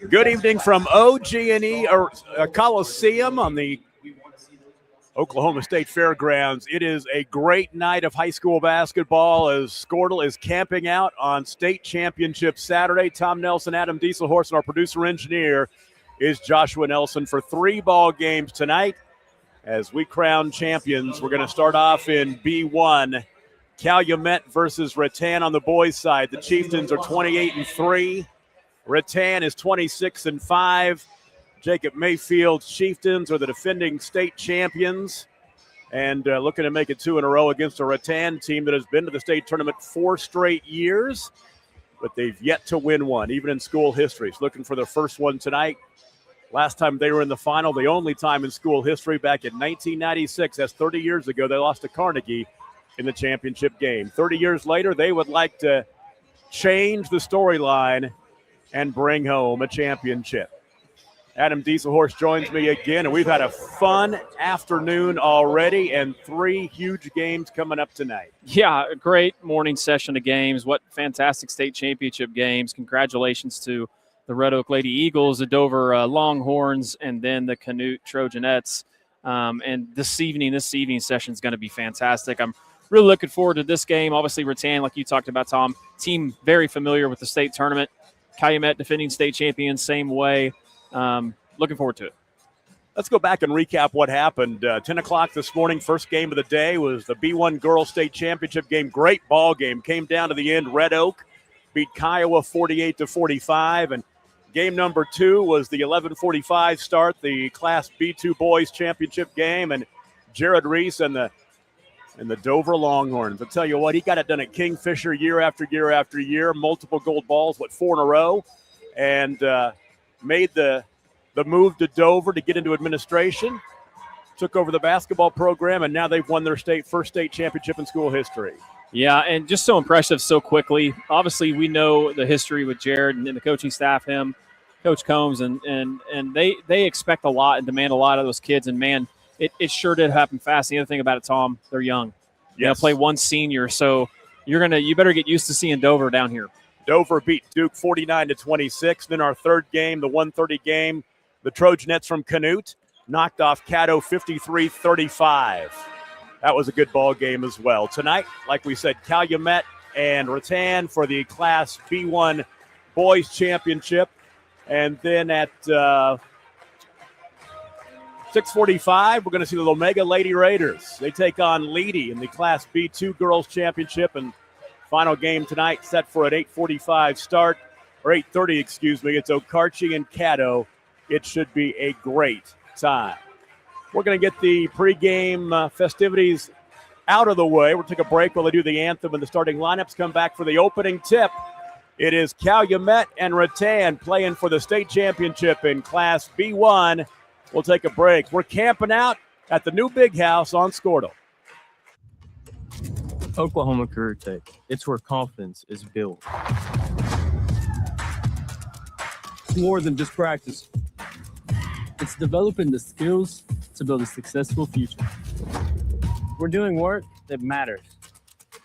Good evening from OG&E Coliseum on the Oklahoma State Fairgrounds. It is a great night of high school basketball as Squirtle is camping out on state championship Saturday. Tom Nelson, Adam Dieselhorst, and our producer-engineer is Joshua Nelson for 3 ball games tonight. As we crown champions, we're going to start off in B1. Calumet versus Rattan on the boys' side. The Chieftains are 28-3. Rattan is 26-5. Jacob Mayfield's Chieftains are the defending state champions and looking to make it 2 in a row against a Rattan team that has been to the state tournament 4 straight years, but they've yet to win one, even in school history. So looking for their first one tonight. Last time they were in the final, the only time in school history, back in 1996. That's 30 years ago. They lost to Carnegie in the championship game. 30 years later, they would like to change the storyline and bring home a championship. Adam Dieselhorst joins me again, and we've had a fun afternoon already and 3 huge games coming up tonight. Yeah, a great morning session of games. What fantastic state championship games. Congratulations to the Red Oak Lady Eagles, the Dover Longhorns, and then the Canute Trojanettes. And this evening session is going to be fantastic. I'm really looking forward to this game. Obviously, Rattan, like you talked about, Tom, team very familiar with the state tournament. Calumet, defending state champions, same way. Looking forward to it. Let's go back and recap what happened. 10 o'clock this morning, first game of the day was the B1 Girls State Championship game. Great ball game. Came down to the end. Red Oak beat Kiowa 48-45. And game number 2 was the 11:45 start, the Class B2 Boys Championship game. And Jared Reese and the Dover Longhorns. I'll tell you what, he got it done at Kingfisher year after year after year. Multiple gold balls, 4 in a row. And made the move to Dover to get into administration, took over the basketball program, and now they've won their first state championship in school history. Yeah, and just so impressive so quickly. Obviously, we know the history with Jared and the coaching staff, him, Coach Combs, and they expect a lot and demand a lot of those kids. And, man, it sure did happen fast. The other thing about it, Tom, they're young. Yes. Play one senior, so you better get used to seeing Dover down here. Dover beat Duke 49-26. Then our third game, the 1:30 game, the Trojanettes from Canute knocked off Caddo 53-35. That was a good ball game as well. Tonight, like we said, Calumet and Rattan for the Class B1 Boys Championship. And then at 6:45, we're going to see the Lomega Lady Raiders. They take on Leedy in the Class B2 Girls Championship. And final game tonight set for an 8:45 start, or 8:30, excuse me. It's Okarche and Caddo. It should be a great time. We're going to get the pregame festivities out of the way. We'll take a break while they do the anthem and the starting lineups. Come back for the opening tip. It is Calumet and Rattan playing for the state championship in Class B1. We'll take a break. We're camping out at the new Big House on Squirtle. Oklahoma Career Tech. It's where confidence is built. It's more than just practice. It's developing the skills to build a successful future. We're doing work that matters.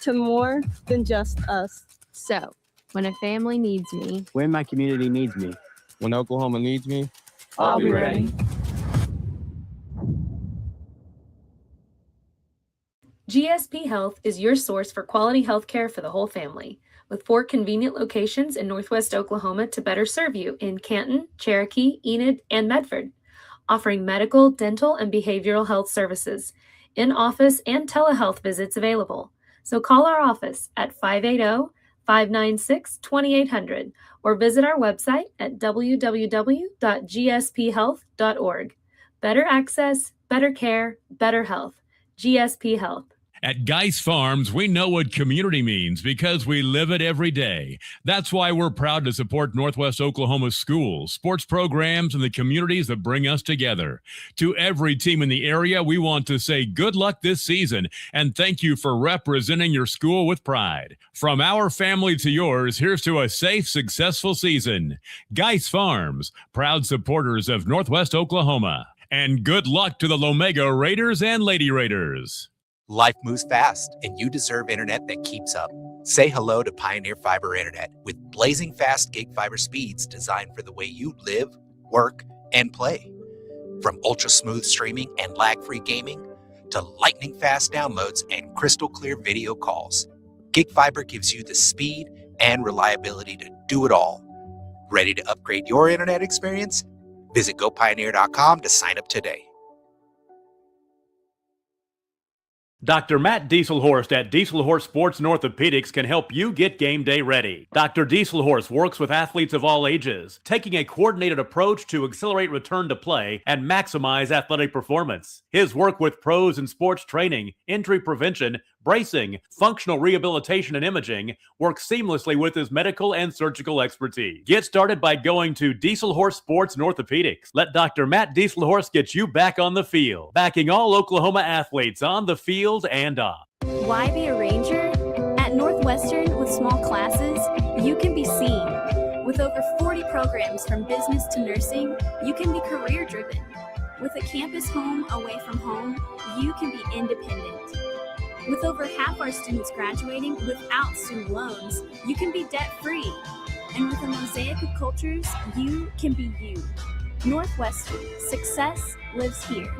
To more than just us. So, when a family needs me. When my community needs me. When Oklahoma needs me. I'll be ready. GSP Health is your source for quality health care for the whole family, with 4 convenient locations in Northwest Oklahoma to better serve you in Canton, Cherokee, Enid, and Medford, offering medical, dental, and behavioral health services, in-office and telehealth visits available. So call our office at 580-596-2800 or visit our website at www.gsphealth.org. Better access, better care, better health. GSP Health. At Geis Farms, we know what community means because we live it every day. That's why we're proud to support Northwest Oklahoma schools, sports programs, and the communities that bring us together. To every team in the area, we want to say good luck this season and thank you for representing your school with pride. From our family to yours, here's to a safe, successful season. Geis Farms, proud supporters of Northwest Oklahoma. And good luck to the Lomega Raiders and Lady Raiders. Life moves fast, and you deserve internet that keeps up. Say hello to Pioneer Fiber Internet with blazing fast gig fiber speeds designed for the way you live, work, and play. From ultra-smooth streaming and lag-free gaming to lightning-fast downloads and crystal-clear video calls, Gig Fiber gives you the speed and reliability to do it all. Ready to upgrade your internet experience? Visit gopioneer.com to sign up today. Dr. Matt Dieselhorst at Dieselhorst Sports and Orthopedics can help you get game day ready. Dr. Dieselhorst works with athletes of all ages, taking a coordinated approach to accelerate return to play and maximize athletic performance. His work with pros in sports training, injury prevention, bracing, functional rehabilitation, and imaging works seamlessly with his medical and surgical expertise. Get started by going to Dieselhorst Sports and Orthopedics. Let Dr. Matt Dieselhorst get you back on the field, backing all Oklahoma athletes on the field and off. Why be a ranger? At Northwestern, with small classes, you can be seen. With over 40 programs from business to nursing, you can be career-driven. With a campus home away from home, you can be independent. With over half our students graduating without student loans, you can be debt-free. And with a mosaic of cultures, you can be you. Northwestern, success lives here.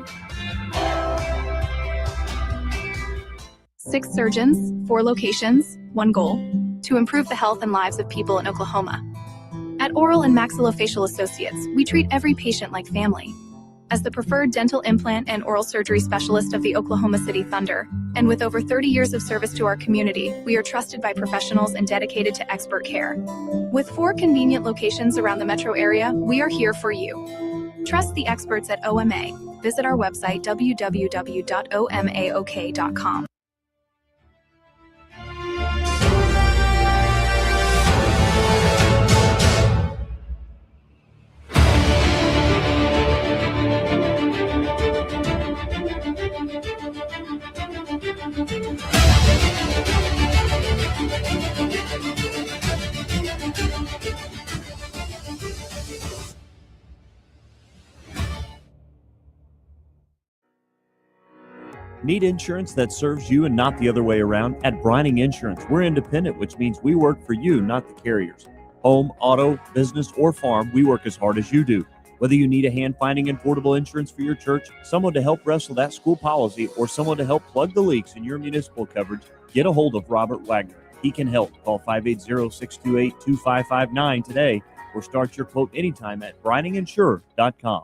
6 surgeons, 4 locations, 1 goal: to improve the health and lives of people in Oklahoma. At Oral and Maxillofacial Associates, we treat every patient like family. As the preferred dental implant and oral surgery specialist of the Oklahoma City Thunder, and with over 30 years of service to our community, we are trusted by professionals and dedicated to expert care. With 4 convenient locations around the metro area, we are here for you. Trust the experts at OMA. Visit our website, www.omaok.com. Need insurance that serves you and not the other way around? At Brining Insurance, we're independent, which means we work for you, not the carriers. Home, auto, business, or farm, we work as hard as you do. Whether you need a hand-finding and portable insurance for your church, someone to help wrestle that school policy, or someone to help plug the leaks in your municipal coverage, get a hold of Robert Wagner. He can help. Call 580-628-2559 today or start your quote anytime at brininginsure.com.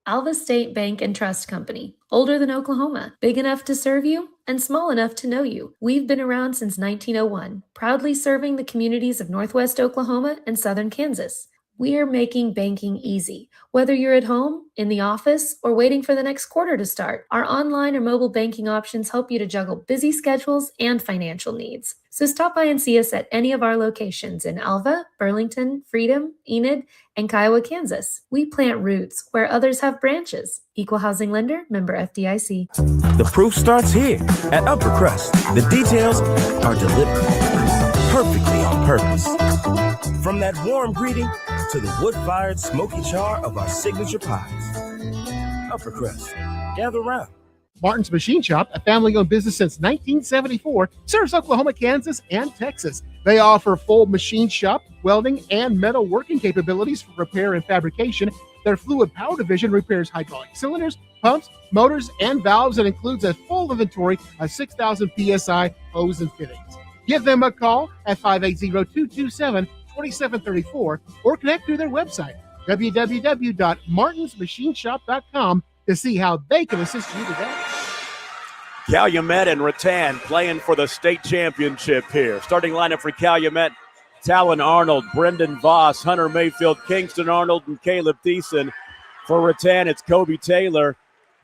Alva State Bank and Trust Company, older than Oklahoma, big enough to serve you and small enough to know you. We've been around since 1901, proudly serving the communities of Northwest Oklahoma and Southern Kansas. We are making banking easy. Whether you're at home, in the office, or waiting for the next quarter to start, our online or mobile banking options help you to juggle busy schedules and financial needs. So stop by and see us at any of our locations in Alva, Burlington, Freedom, Enid, and Kiowa, Kansas. We plant roots where others have branches. Equal Housing Lender, member FDIC. The proof starts here at Upper Crust. The details are deliberate, perfectly on purpose. From that warm greeting to the wood-fired smoky char of our signature pies. Upper Crust, gather around. Martin's Machine Shop, a family-owned business since 1974, serves Oklahoma, Kansas, and Texas. They offer full machine shop, welding, and metal working capabilities for repair and fabrication. Their fluid power division repairs hydraulic cylinders, pumps, motors, and valves, and includes a full inventory of 6,000 PSI hose and fittings. Give them a call at 580-227-2734 or connect through their website, www.martinsmachineshop.com, to see how they can assist you today. Calumet and Rattan playing for the state championship here. Starting lineup for Calumet: Talon Arnold, Brendan Voss, Hunter Mayfield, Kingston Arnold, and Caleb Thiessen. For Rattan, it's Kobe Taylor,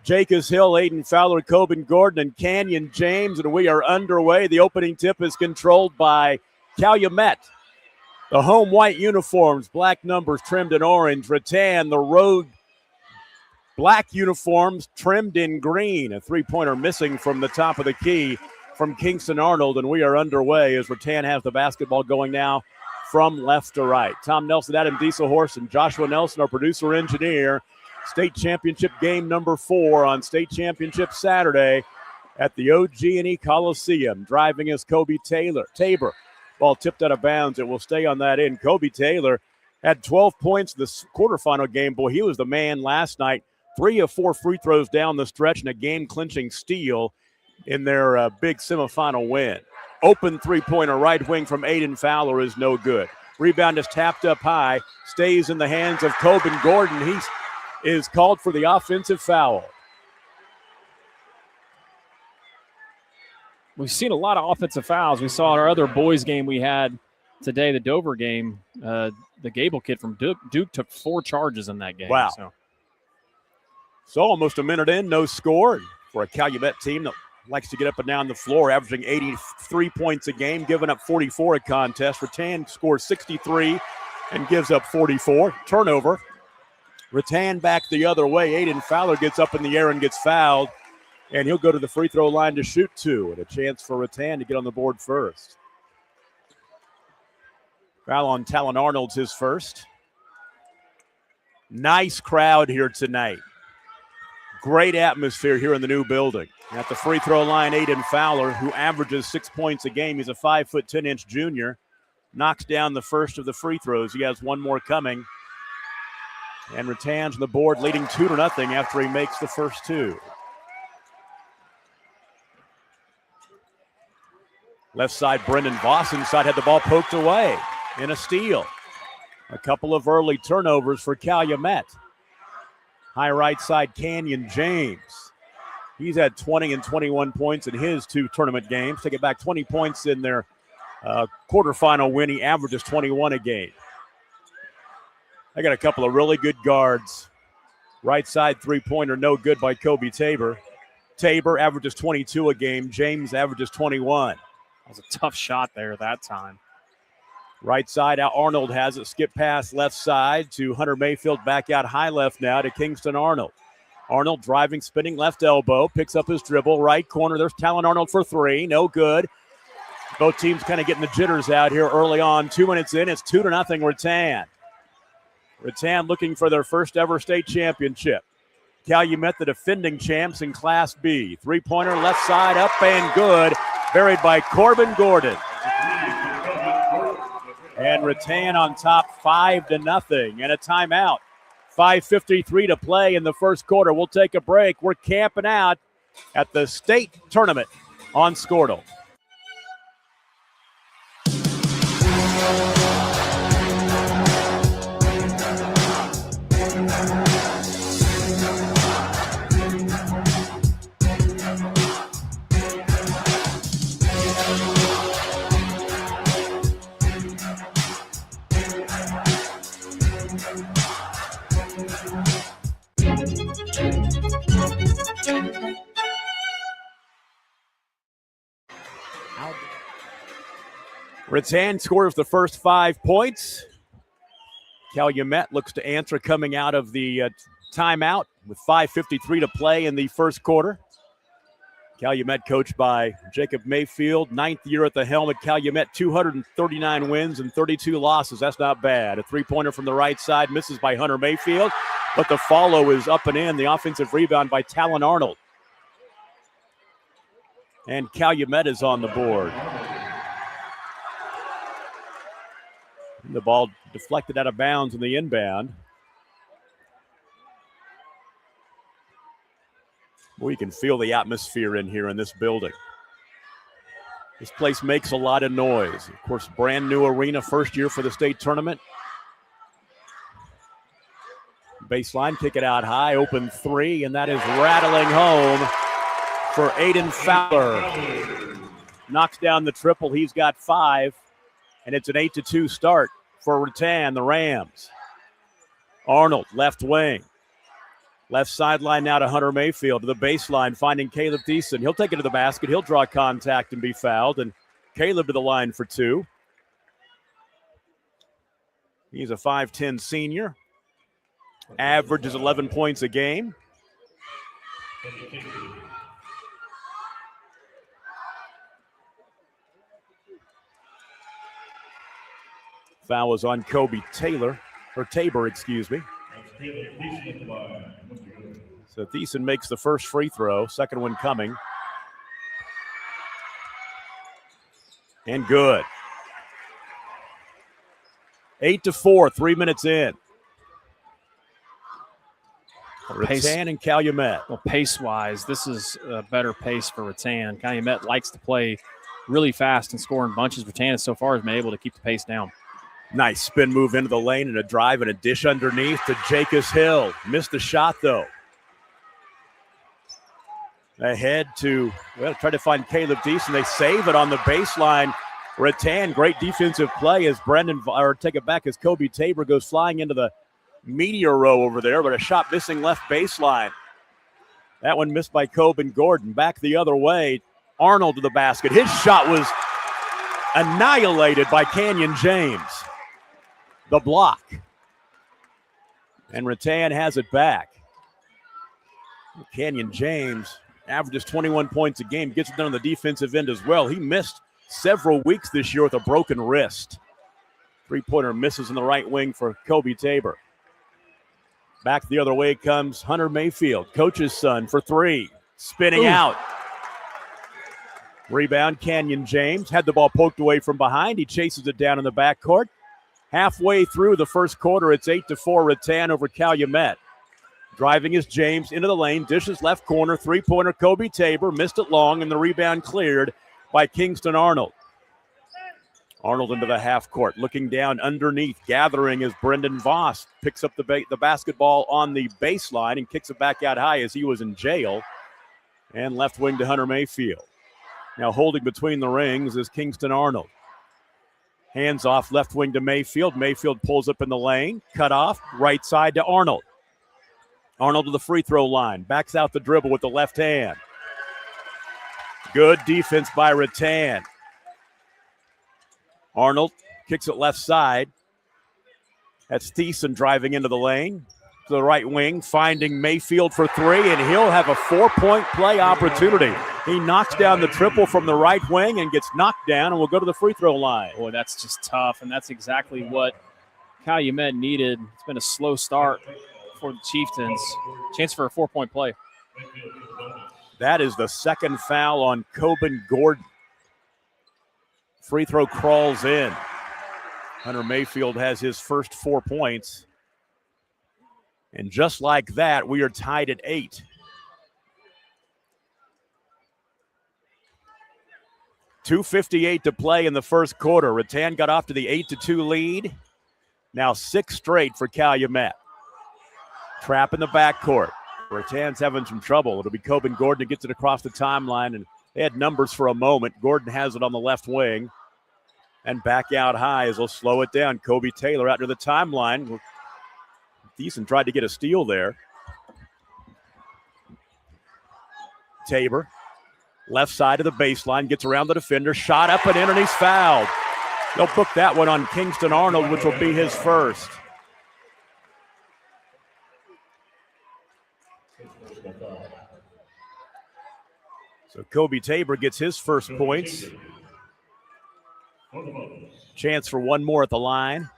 Jacobs Hill, Aiden Fowler, Coben Gordon, and Canyon James, and we are underway. The opening tip is controlled by Calumet. The home white uniforms, black numbers trimmed in orange. Rattan, the road black uniforms trimmed in green. A three-pointer missing from the top of the key from Kingston Arnold, and we are underway as Rattan has the basketball going now from left to right. Tom Nelson, Adam Dieselhorst, and Joshua Nelson, our producer engineer, State championship game number 4 on state championship Saturday at the OG&E Coliseum. Driving is Kobe Tabor. Ball tipped out of bounds. It will stay on that end. Kobe Taylor had 12 points in the quarterfinal game. Boy, he was the man last night. 3 of 4 free throws down the stretch and a game-clinching steal in their big semifinal win. Open three-pointer right wing from Aiden Fowler is no good. Rebound is tapped up high, stays in the hands of Coben Gordon. He is called for the offensive foul. We've seen a lot of offensive fouls. We saw our other boys game we had today, the Dover game. The Gable kid from Duke took 4 charges in that game. Wow. So almost a minute in, no score for a Calumet team that likes to get up and down the floor, averaging 83 points a game, giving up 44 a contest. Rattan scores 63 and gives up 44. Turnover. Rattan back the other way. Aiden Fowler gets up in the air and gets fouled, and he'll go to the free throw line to shoot 2, and a chance for Rattan to get on the board first. Foul on Talon Arnold's his first. Nice crowd here tonight. Great atmosphere here in the new building. At the free throw line, Aiden Fowler, who averages 6 points a game. He's a 5'10" junior. Knocks down the first of the free throws. He has one more coming. And Rattan's on the board, leading 2-0 after he makes the first 2. Left side, Brendan Voss inside had the ball poked away in a steal. A couple of early turnovers for Calumet. High right side, Canyon James. He's had 20 and 21 points in his 2 tournament games. Take it back, 20 points in their quarterfinal win. He averages 21 a game. I got a couple of really good guards. Right side three-pointer, no good by Kobe Tabor. Tabor averages 22 a game. James averages 21. That was a tough shot there that time. Right side, out Arnold has it. Skip pass left side to Hunter Mayfield. Back out high left now to Kingston Arnold. Arnold driving, spinning left elbow. Picks up his dribble. Right corner, there's Talon Arnold for 3. No good. Both teams kind of getting the jitters out here early on. 2 minutes in, it's 2-0 Rattan. Rattan looking for their first ever state championship. Calumet, the defending champs in Class B. Three-pointer left side, up and good. Buried by Corbin Gordon. And Rattan on top 5-0 and a timeout. 5:53 to play in the first quarter. We'll take a break. We're camping out at the state tournament on Squirtle. Rattan scores the first 5 points. Calumet looks to answer coming out of the timeout with 5:53 to play in the first quarter. Calumet coached by Jacob Mayfield, 9th year at the helm at Calumet, 239 wins and 32 losses. That's not bad. A three-pointer from the right side misses by Hunter Mayfield, but the follow is up and in. The offensive rebound by Talon Arnold. And Calumet is on the board. The ball deflected out of bounds in the inbound. We can feel the atmosphere in here in this building. This place makes a lot of noise. Of course, brand new arena, first year for the state tournament. Baseline, kick it out high, open 3, and that is rattling home for Aiden Fowler. Knocks down the triple, he's got 5, and it's an 8-2 start for Rattan, the Rams. Arnold, left wing. Left sideline now to Hunter Mayfield to the baseline, finding Caleb Thiessen. He'll take it to the basket. He'll draw contact and be fouled. And Caleb to the line for 2. He's a 5'10 senior. Averages 11 points a game. Foul was on Kobe Tabor, excuse me. So Thiessen makes the first free throw, second one coming. And good. 8-4, 3 minutes in. Rattan and Calumet. Well, pace-wise, this is a better pace for Rattan. Calumet likes to play really fast and score in bunches. Rattan so far has been able to keep the pace down. Nice spin move into the lane and a drive and a dish underneath to Jacobs Hill. Missed the shot, though. Ahead to, try to find Caleb Thiessen. They save it on the baseline. Rattan, great defensive play as as Kobe Tabor goes flying into the meteor row over there, but a shot missing left baseline. That one missed by Coben Gordon. Back the other way, Arnold to the basket. His shot was annihilated by Canyon James. The block. And Rattan has it back. Canyon James averages 21 points a game, gets it done on the defensive end as well. He missed several weeks this year with a broken wrist. Three-pointer misses in the right wing for Kobe Tabor. Back the other way comes Hunter Mayfield, coach's son, for three. Spinning out. Rebound, Canyon James. Had the ball poked away from behind. He chases it down in the backcourt. Halfway through the first quarter, it's 8-4 Rattan over Calumet. Driving is James into the lane. Dishes left corner. Three-pointer Kobe Tabor. Missed it long, and the rebound cleared by Kingston Arnold. Arnold into the half court, looking down underneath, gathering as Brendan Voss picks up the basketball on the baseline and kicks it back out high as he was in jail. And left wing to Hunter Mayfield. Now holding between the rings is Kingston Arnold. Hands off left wing to Mayfield. Mayfield pulls up in the lane, cut off, right side to Arnold. Arnold to the free throw line, backs out the dribble with the left hand. Good defense by Rattan. Arnold kicks it left side. That's Thiessen driving into the lane. To the right wing, finding Mayfield for three, and he'll have a 4-point play opportunity. He knocks down the triple from the right wing and gets knocked down, and will go to the free throw line. Boy, that's just tough, and that's exactly what Calumet needed. It's been a slow start for the Chieftains. Chance for a 4-point play. That is the second foul on Coben Gordon. Free throw crawls in. Hunter Mayfield has his first 4 points. And just like that, we are tied at 8. .258 to play in the first quarter. Rattan got off to the 8-2 lead. Now 6 straight for Calumet. Trap in the backcourt. Rattan's having some trouble. It'll be Coben Gordon who gets it across the timeline, and they had numbers for a moment. Gordon has it on the left wing. And back out high as they'll slow it down. Kobe Taylor out to the timeline. Thiessen tried to get a steal there. Tabor, left side of the baseline, gets around the defender. Shot up and in, and he's fouled. They'll book that one on Kingston Arnold, which will be his first. So Kobe Tabor gets his first points. Chance for one more at the line.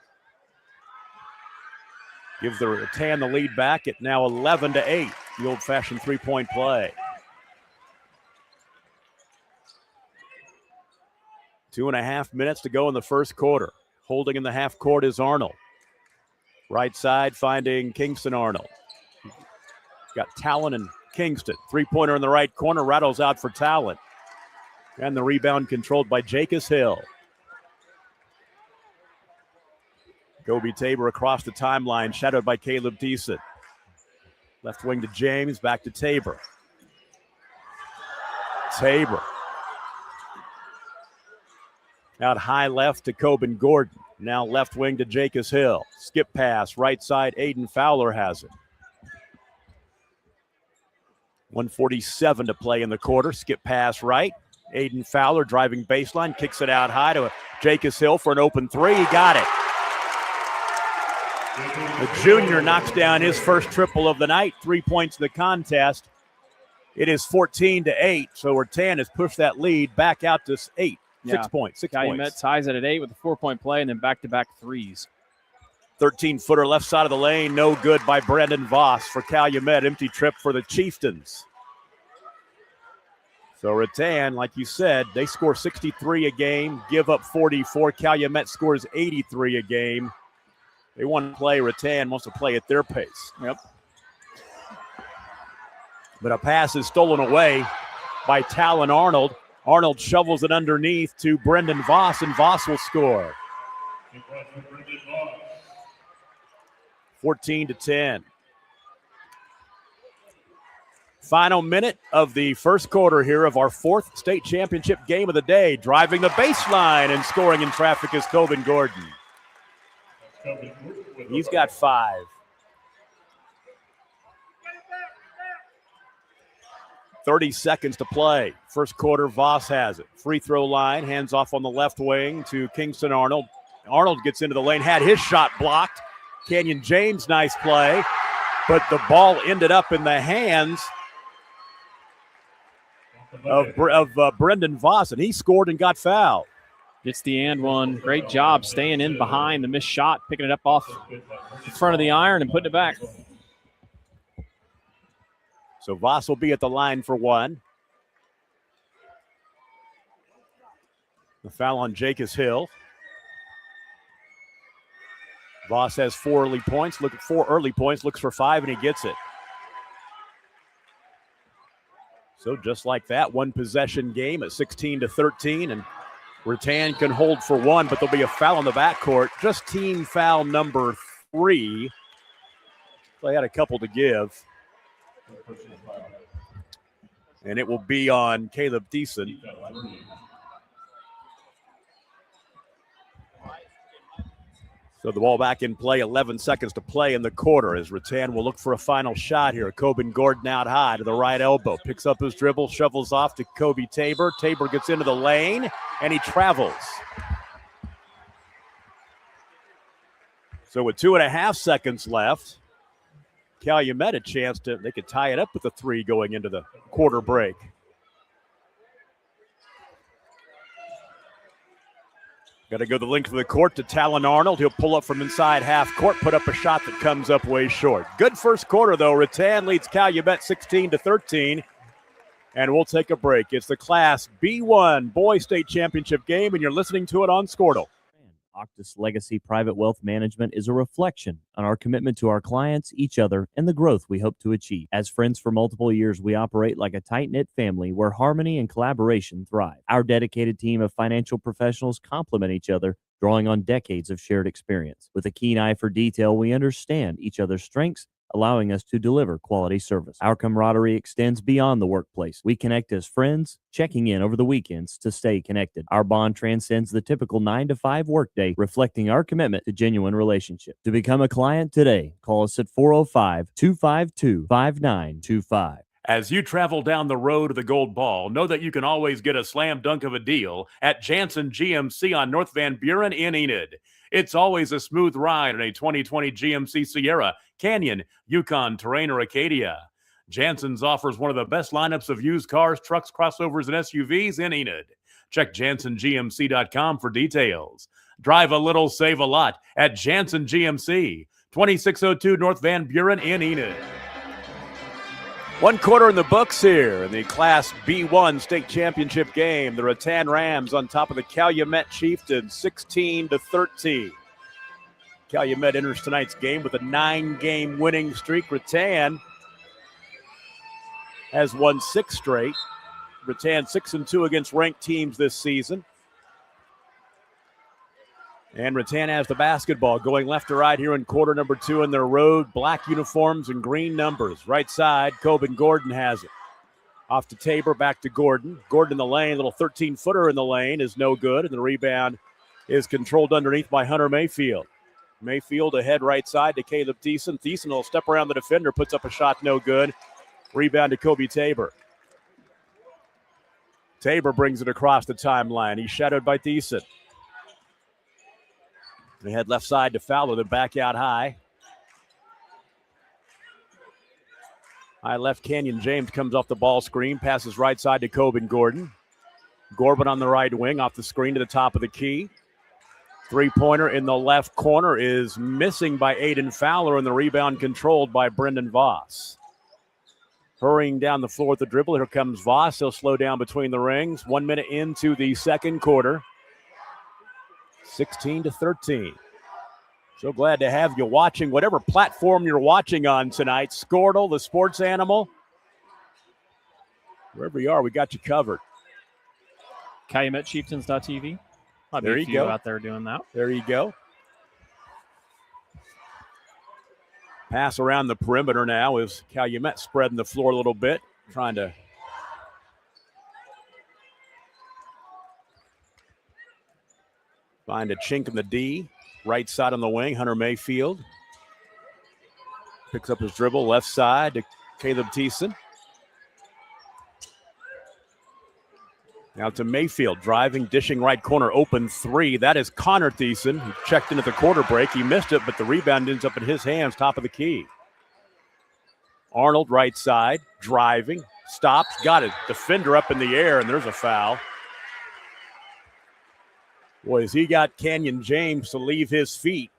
Gives the Rattan the lead back at now 11-8. The old-fashioned 3-point play. 2.5 minutes to go in the first quarter. Holding in the half court is Arnold. Right side finding Kingston Arnold. Got Talon and Kingston. Three-pointer in the right corner. Rattles out for Talon. And the rebound controlled by Jacobs Hill. Kobe Tabor across the timeline, shadowed by Caleb Thiessen. Left wing to James, back to Tabor. Tabor. Out high left to Coben Gordon. Now left wing to Jacobs Hill. Skip pass, right side, Aiden Fowler has it. 1:47 to play in the quarter. Skip pass right. Aiden Fowler driving baseline, kicks it out high to Jacobs Hill for an open three. He got it. The junior knocks down his first triple of the night. 3 points in the contest. It is 14-8, so Rattan has pushed that lead back out to 8. 6 points. 6 Calumet points. ties it at 8 with a 4-point play and then back-to-back threes. 13-footer left side of the lane, no good by Brendan Voss for Calumet. Empty trip for the Chieftains. So Rattan, like you said, they score 63 a game, give up 44. Calumet scores 83 a game. They want to play. Rattan wants to play at their pace. Yep. But a pass is stolen away by Talon Arnold. Arnold shovels it underneath to Brendan Voss, and Voss will score. 14-10. Final minute of the first quarter here of our fourth state championship game of the day. Driving the baseline and scoring in traffic is Coben Gordon. He's got 5. 30 seconds to play. First quarter, Voss has it. Free throw line, hands off on the left wing to Kingston Arnold. Arnold gets into the lane, had his shot blocked. Canyon James, nice play. But the ball ended up in the hands of Brendan Voss, and he scored and got fouled. Gets the and one. Great job staying in behind the missed shot, picking it up off the front of the iron and putting it back. So Voss will be at the line for 1. The foul on Jacobs Hill. Voss has 4 early points. Look at 4 early points. Looks for 5, and he gets it. So just like that, 1 possession game at 16-13, and Rattan can hold for 1, but there'll be a foul in the backcourt. Just team foul number 3. They had a couple to give. And it will be on Caleb Deason. So the ball back in play, 11 seconds to play in the quarter as Rattan will look for a final shot here. Coben Gordon out high to the right elbow. Picks up his dribble, shovels off to Kobe Tabor. Tabor gets into the lane, and he travels. So with 2.5 seconds left, Calumet a chance they could tie it up with a 3 going into the quarter break. Got to go the length of the court to Talon Arnold. He'll pull up from inside half court, put up a shot that comes up way short. Good first quarter, though. Rattan leads Calumet 16-13, and we'll take a break. It's the Class B1 Boys State Championship game, and you're listening to it on Squirtle. Octus Legacy Private Wealth Management is a reflection on our commitment to our clients, each other, and the growth we hope to achieve. As friends for multiple years, we operate like a tight-knit family where harmony and collaboration thrive. Our dedicated team of financial professionals complement each other, drawing on decades of shared experience. With a keen eye for detail, we understand each other's strengths, allowing us to deliver quality service. Our camaraderie extends beyond the workplace. We connect as friends, checking in over the weekends to stay connected. Our bond transcends the typical 9-to-5 workday, reflecting our commitment to genuine relationship. To become a client today, call us at 405-252-5925. As you travel down the road to the Gold Ball, know that you can always get a slam dunk of a deal at Jansen GMC on North Van Buren in Enid. It's always a smooth ride in a 2020 GMC Sierra, Canyon, Yukon, Terrain, or Acadia. Jansen's offers one of the best lineups of used cars, trucks, crossovers, and SUVs in Enid. Check JansenGMC.com for details. Drive a little, save a lot at Jansen GMC, 2602 North Van Buren in Enid. 1 quarter in the books here in the Class B1 State Championship game. The Rattan Rams on top of the Calumet Chieftains, 16-13. Calumet enters tonight's game with a 9-game winning streak. Rattan has won 6 straight. Rattan 6-2 against ranked teams this season. And Rattan has the basketball going left to right here in quarter number 2 in their road. Black uniforms and green numbers. Right side, Coben Gordon has it. Off to Tabor, back to Gordon. Gordon in the lane, little 13-footer in the lane is no good. And the rebound is controlled underneath by Hunter Mayfield. Mayfield ahead right side to Caleb Thiessen. Thiessen will step around the defender, puts up a shot, no good. Rebound to Kobe Tabor. Tabor brings it across the timeline. He's shadowed by Thiessen. They head left side to Fowler, then back out high. High left, Canyon James comes off the ball screen, passes right side to Coben Gordon. Corbin on the right wing, off the screen to the top of the key. Three-pointer in the left corner is missing by Aiden Fowler, and the rebound controlled by Brendan Voss. Hurrying down the floor with the dribble, here comes Voss. He'll slow down between the rings. 1 minute into the second quarter. 16-13. So glad to have you watching, whatever platform you're watching on tonight. Squirtle, the sports animal. Wherever you are, we got you covered. CalumetChieftains.tv. Might There be a you few go. out there doing that. There you go. Pass around the perimeter now is Calumet spreading the floor a little bit, trying to find a chink in the D. Right side on the wing, Hunter Mayfield. Picks up his dribble, left side to Caleb Thiessen. Now to Mayfield, driving, dishing right corner, open three. That is Connor Thiessen. He checked in at the quarter break. He missed it, but the rebound ends up in his hands, top of the key. Arnold, right side, driving, stops, got it. Defender up in the air, and there's a foul. Boy, as he got Canyon James to leave his feet.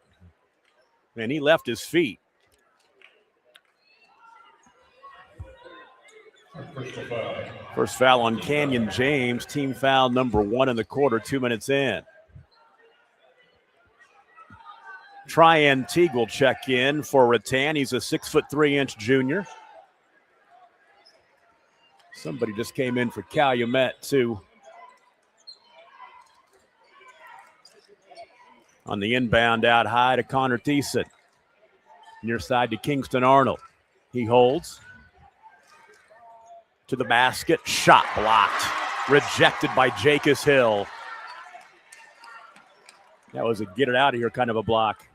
Man, he left his feet. First foul on Canyon James. Team foul number 1 in the quarter, 2 minutes in. Tryan Teague will check in for Rattan. He's a 6'3" junior. Somebody just came in for Calumet, too. On the inbound out high to Connor Thiessen. Near side to Kingston Arnold. He holds. To the basket. Shot blocked. Rejected by Jacobs Hill. That was a get it out of here kind of a block.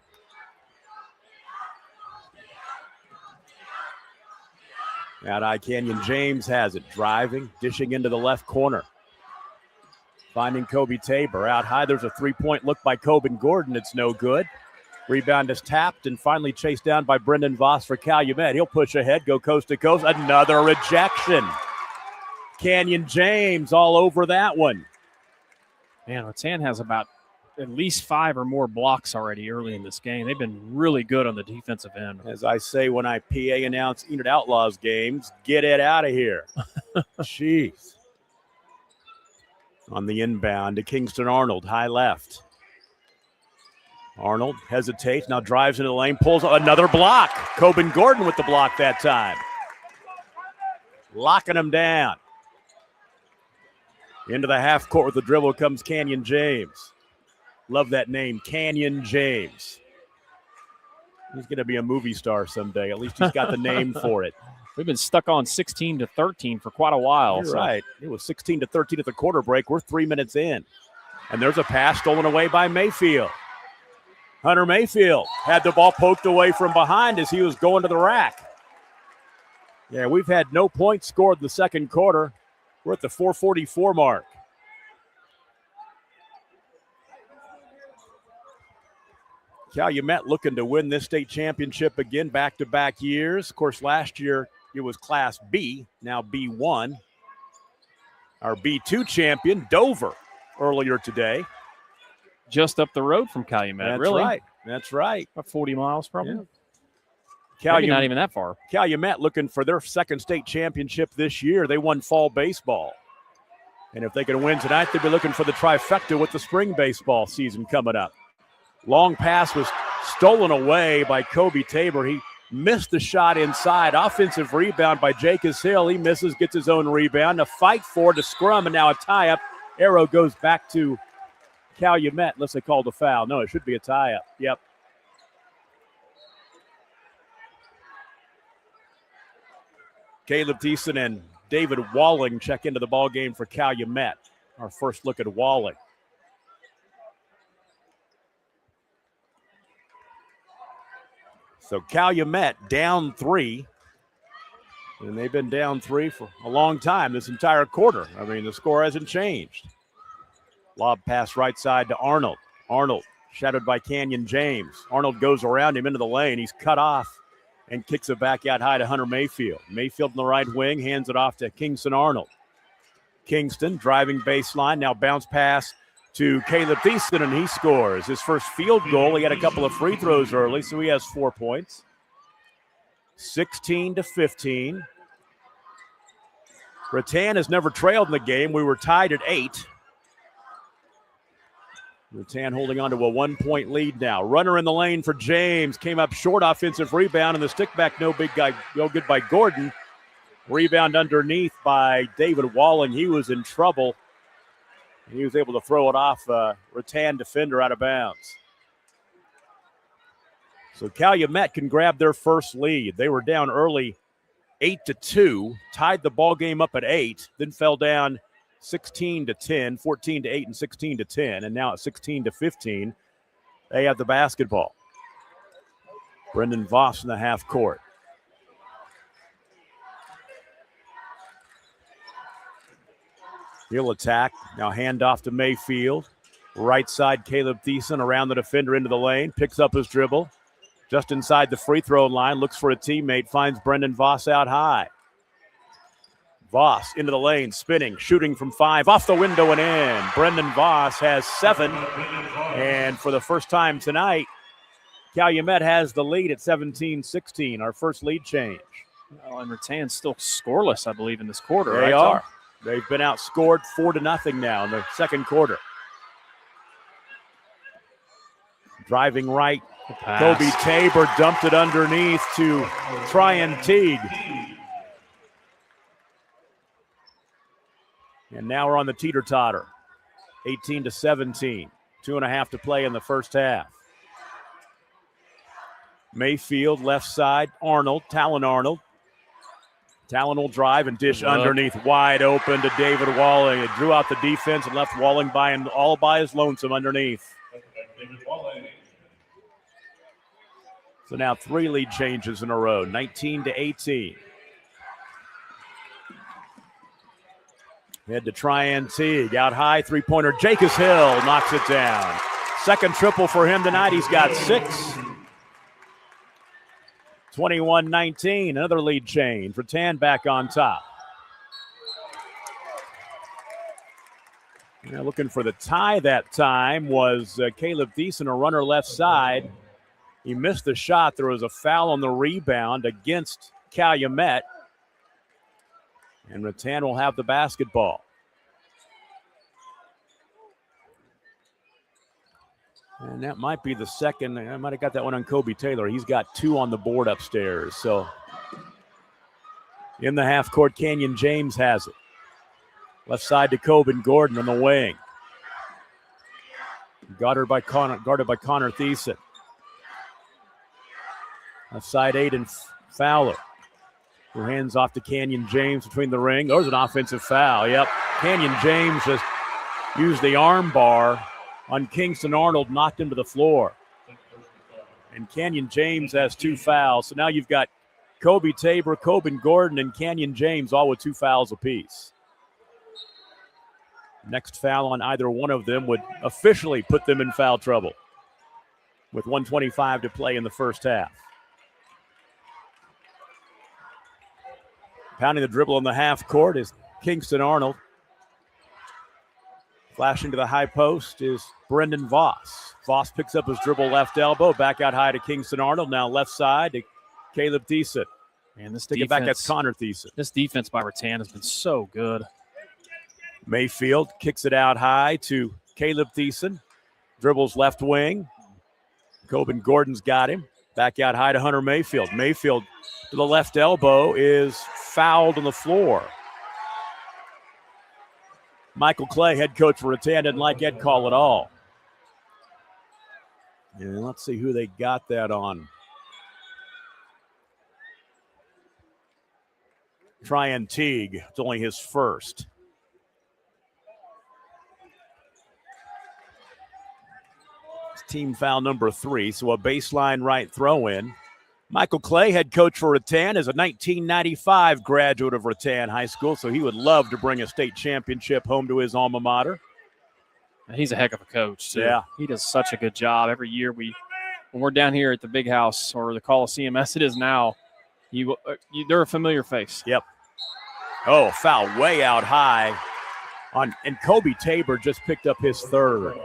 Out high, Canyon James has it. Driving, dishing into the left corner. Finding Kobe Tabor. Out high, there's a three-point look by Coben Gordon. It's no good. Rebound is tapped and finally chased down by Brendan Voss for Calumet. He'll push ahead, go coast to coast. Another rejection. Canyon James all over that one. Man, Rattan has about at least 5 or more blocks already early in this game. They've been really good on the defensive end. As I say when I PA announce Enid Outlaws games, get it out of here. Jeez. On the inbound to Kingston Arnold, high left. Arnold hesitates, now drives into the lane, pulls another block. Coben Gordon with the block that time. Locking him down. Into the half court with the dribble comes Canyon James. Love that name, Canyon James. He's going to be a movie star someday. At least he's got the name for it. We've been stuck on 16-13 for quite a while. You're right. It was 16-13 at the quarter break. We're 3 minutes in. And there's a pass stolen away by Mayfield. Hunter Mayfield had the ball poked away from behind as he was going to the rack. Yeah, we've had no points scored in the second quarter. We're at the 4:44 mark. Calumet looking to win this state championship again, back-to-back years. Of course, last year it was Class B, now B1. Our B2 champion, Dover, earlier today. Just up the road from Calumet, That's really. right. That's right. About 40 miles probably. Yeah. Maybe not even that far. Calumet looking for their second state championship this year. They won fall baseball. And if they can win tonight, they'll be looking for the trifecta with the spring baseball season coming up. Long pass was stolen away by Kobe Tabor. He missed the shot inside. Offensive rebound by Jacobs Hill. He misses, gets his own rebound. A fight for it, a scrum, and now a tie-up. Arrow goes back to Calumet unless they called a foul. No, it should be a tie-up. Yep. Caleb Thiessen and David Walling check into the ball game for Calumet. Our first look at Walling. So Calumet down 3. And they've been down 3 for a long time, this entire quarter. I mean, the score hasn't changed. Lob pass right side to Arnold. Arnold shadowed by Canyon James. Arnold goes around him into the lane. He's cut off and kicks it back out high to Hunter Mayfield. Mayfield in the right wing, hands it off to Kingston Arnold. Kingston driving baseline, now bounce pass to Caleb Thiessen, and he scores his first field goal. He had a couple of free throws early, so he has 4 points. 16-15. Rattan has never trailed in the game. We were tied at 8. Rattan holding on to a 1-point lead now. Runner in the lane for James. Came up short, offensive rebound, and the stick back, no good by Gordon. Rebound underneath by David Walling. He was in trouble. He was able to throw it off Rattan defender out of bounds. So Calumet can grab their first lead. They were down early 8-2, tied the ball game up at 8, then fell down 16-10, 14-8, and 16-10, and now at 16-15, they have the basketball. Brendan Voss in the half court. He'll attack. Now hand off to Mayfield. Right side, Caleb Thiessen around the defender into the lane. Picks up his dribble. Just inside the free throw line. Looks for a teammate. Finds Brendan Voss out high. Voss into the lane. Spinning. Shooting from 5. Off the window and in. Brendan Voss has 7. And for the first time tonight, Calumet has the lead at 17-16. Our first lead change. Well, and Rattan's still scoreless, I believe, in this quarter. They are. They've been outscored 4-0 now in the second quarter. Driving right, Kobe Tabor dumped it underneath to Tryon Teague. And now we're on the teeter-totter. 18-17. 2.5 to play in the first half. Mayfield, left side, Arnold, Talon Arnold. Talon will drive and dish underneath, wide open to David Walling. It drew out the defense and left Walling all by his lonesome underneath. So now 3 lead changes in a row, 19-18. Head to Tryon Teague, out high, three-pointer. Jacobs Hill knocks it down. Second triple for him tonight. He's got 6. 21-19, another lead change. Rattan back on top. Now looking for the tie that time was Caleb Thiessen, a runner left side. He missed the shot. There was a foul on the rebound against Calumet. And Rattan will have the basketball. And that might be the second. I might have got that one on Kobe Taylor. He's got 2 on the board upstairs. So in the half court, Canyon James has it. Left side to Coben Gordon on the wing. Guarded by Connor Thiessen. Left side, Aiden Fowler. Who hands off to Canyon James between the ring. There's an offensive foul. Yep. Canyon James just used the arm bar on Kingston Arnold, knocked him to the floor. And Canyon James has 2 fouls. So now you've got Kobe Tabor, Coben Gordon, and Canyon James all with 2 fouls apiece. Next foul on either one of them would officially put them in foul trouble with 1:25 to play in the first half. Pounding the dribble in the half court is Kingston Arnold. Flashing to the high post is Brendan Voss. Voss picks up his dribble left elbow, back out high to Kingston Arnold. Now left side to Caleb Thiessen. Man, this defense, back, that's Connor Thiessen. This defense by Rattan has been so good. Mayfield kicks it out high to Caleb Thiessen. Dribbles left wing. Coben Gordon's got him. Back out high to Hunter Mayfield. Mayfield to the left elbow is fouled on the floor. Michael Clay, head coach for Rattan, didn't like that call at all. And let's see who they got that on. Tryon Teague. It's only his first. It's team foul number 3, so a baseline right throw in. Michael Clay, head coach for Rattan, is a 1995 graduate of Rattan High School, so he would love to bring a state championship home to his alma mater. He's a heck of a coach, too. Yeah. He does such a good job. Every year when we're down here at the Big House or the Coliseum, as it is now, they're a familiar face. Yep. Oh, foul way out high. And Kobe Tabor just picked up his third.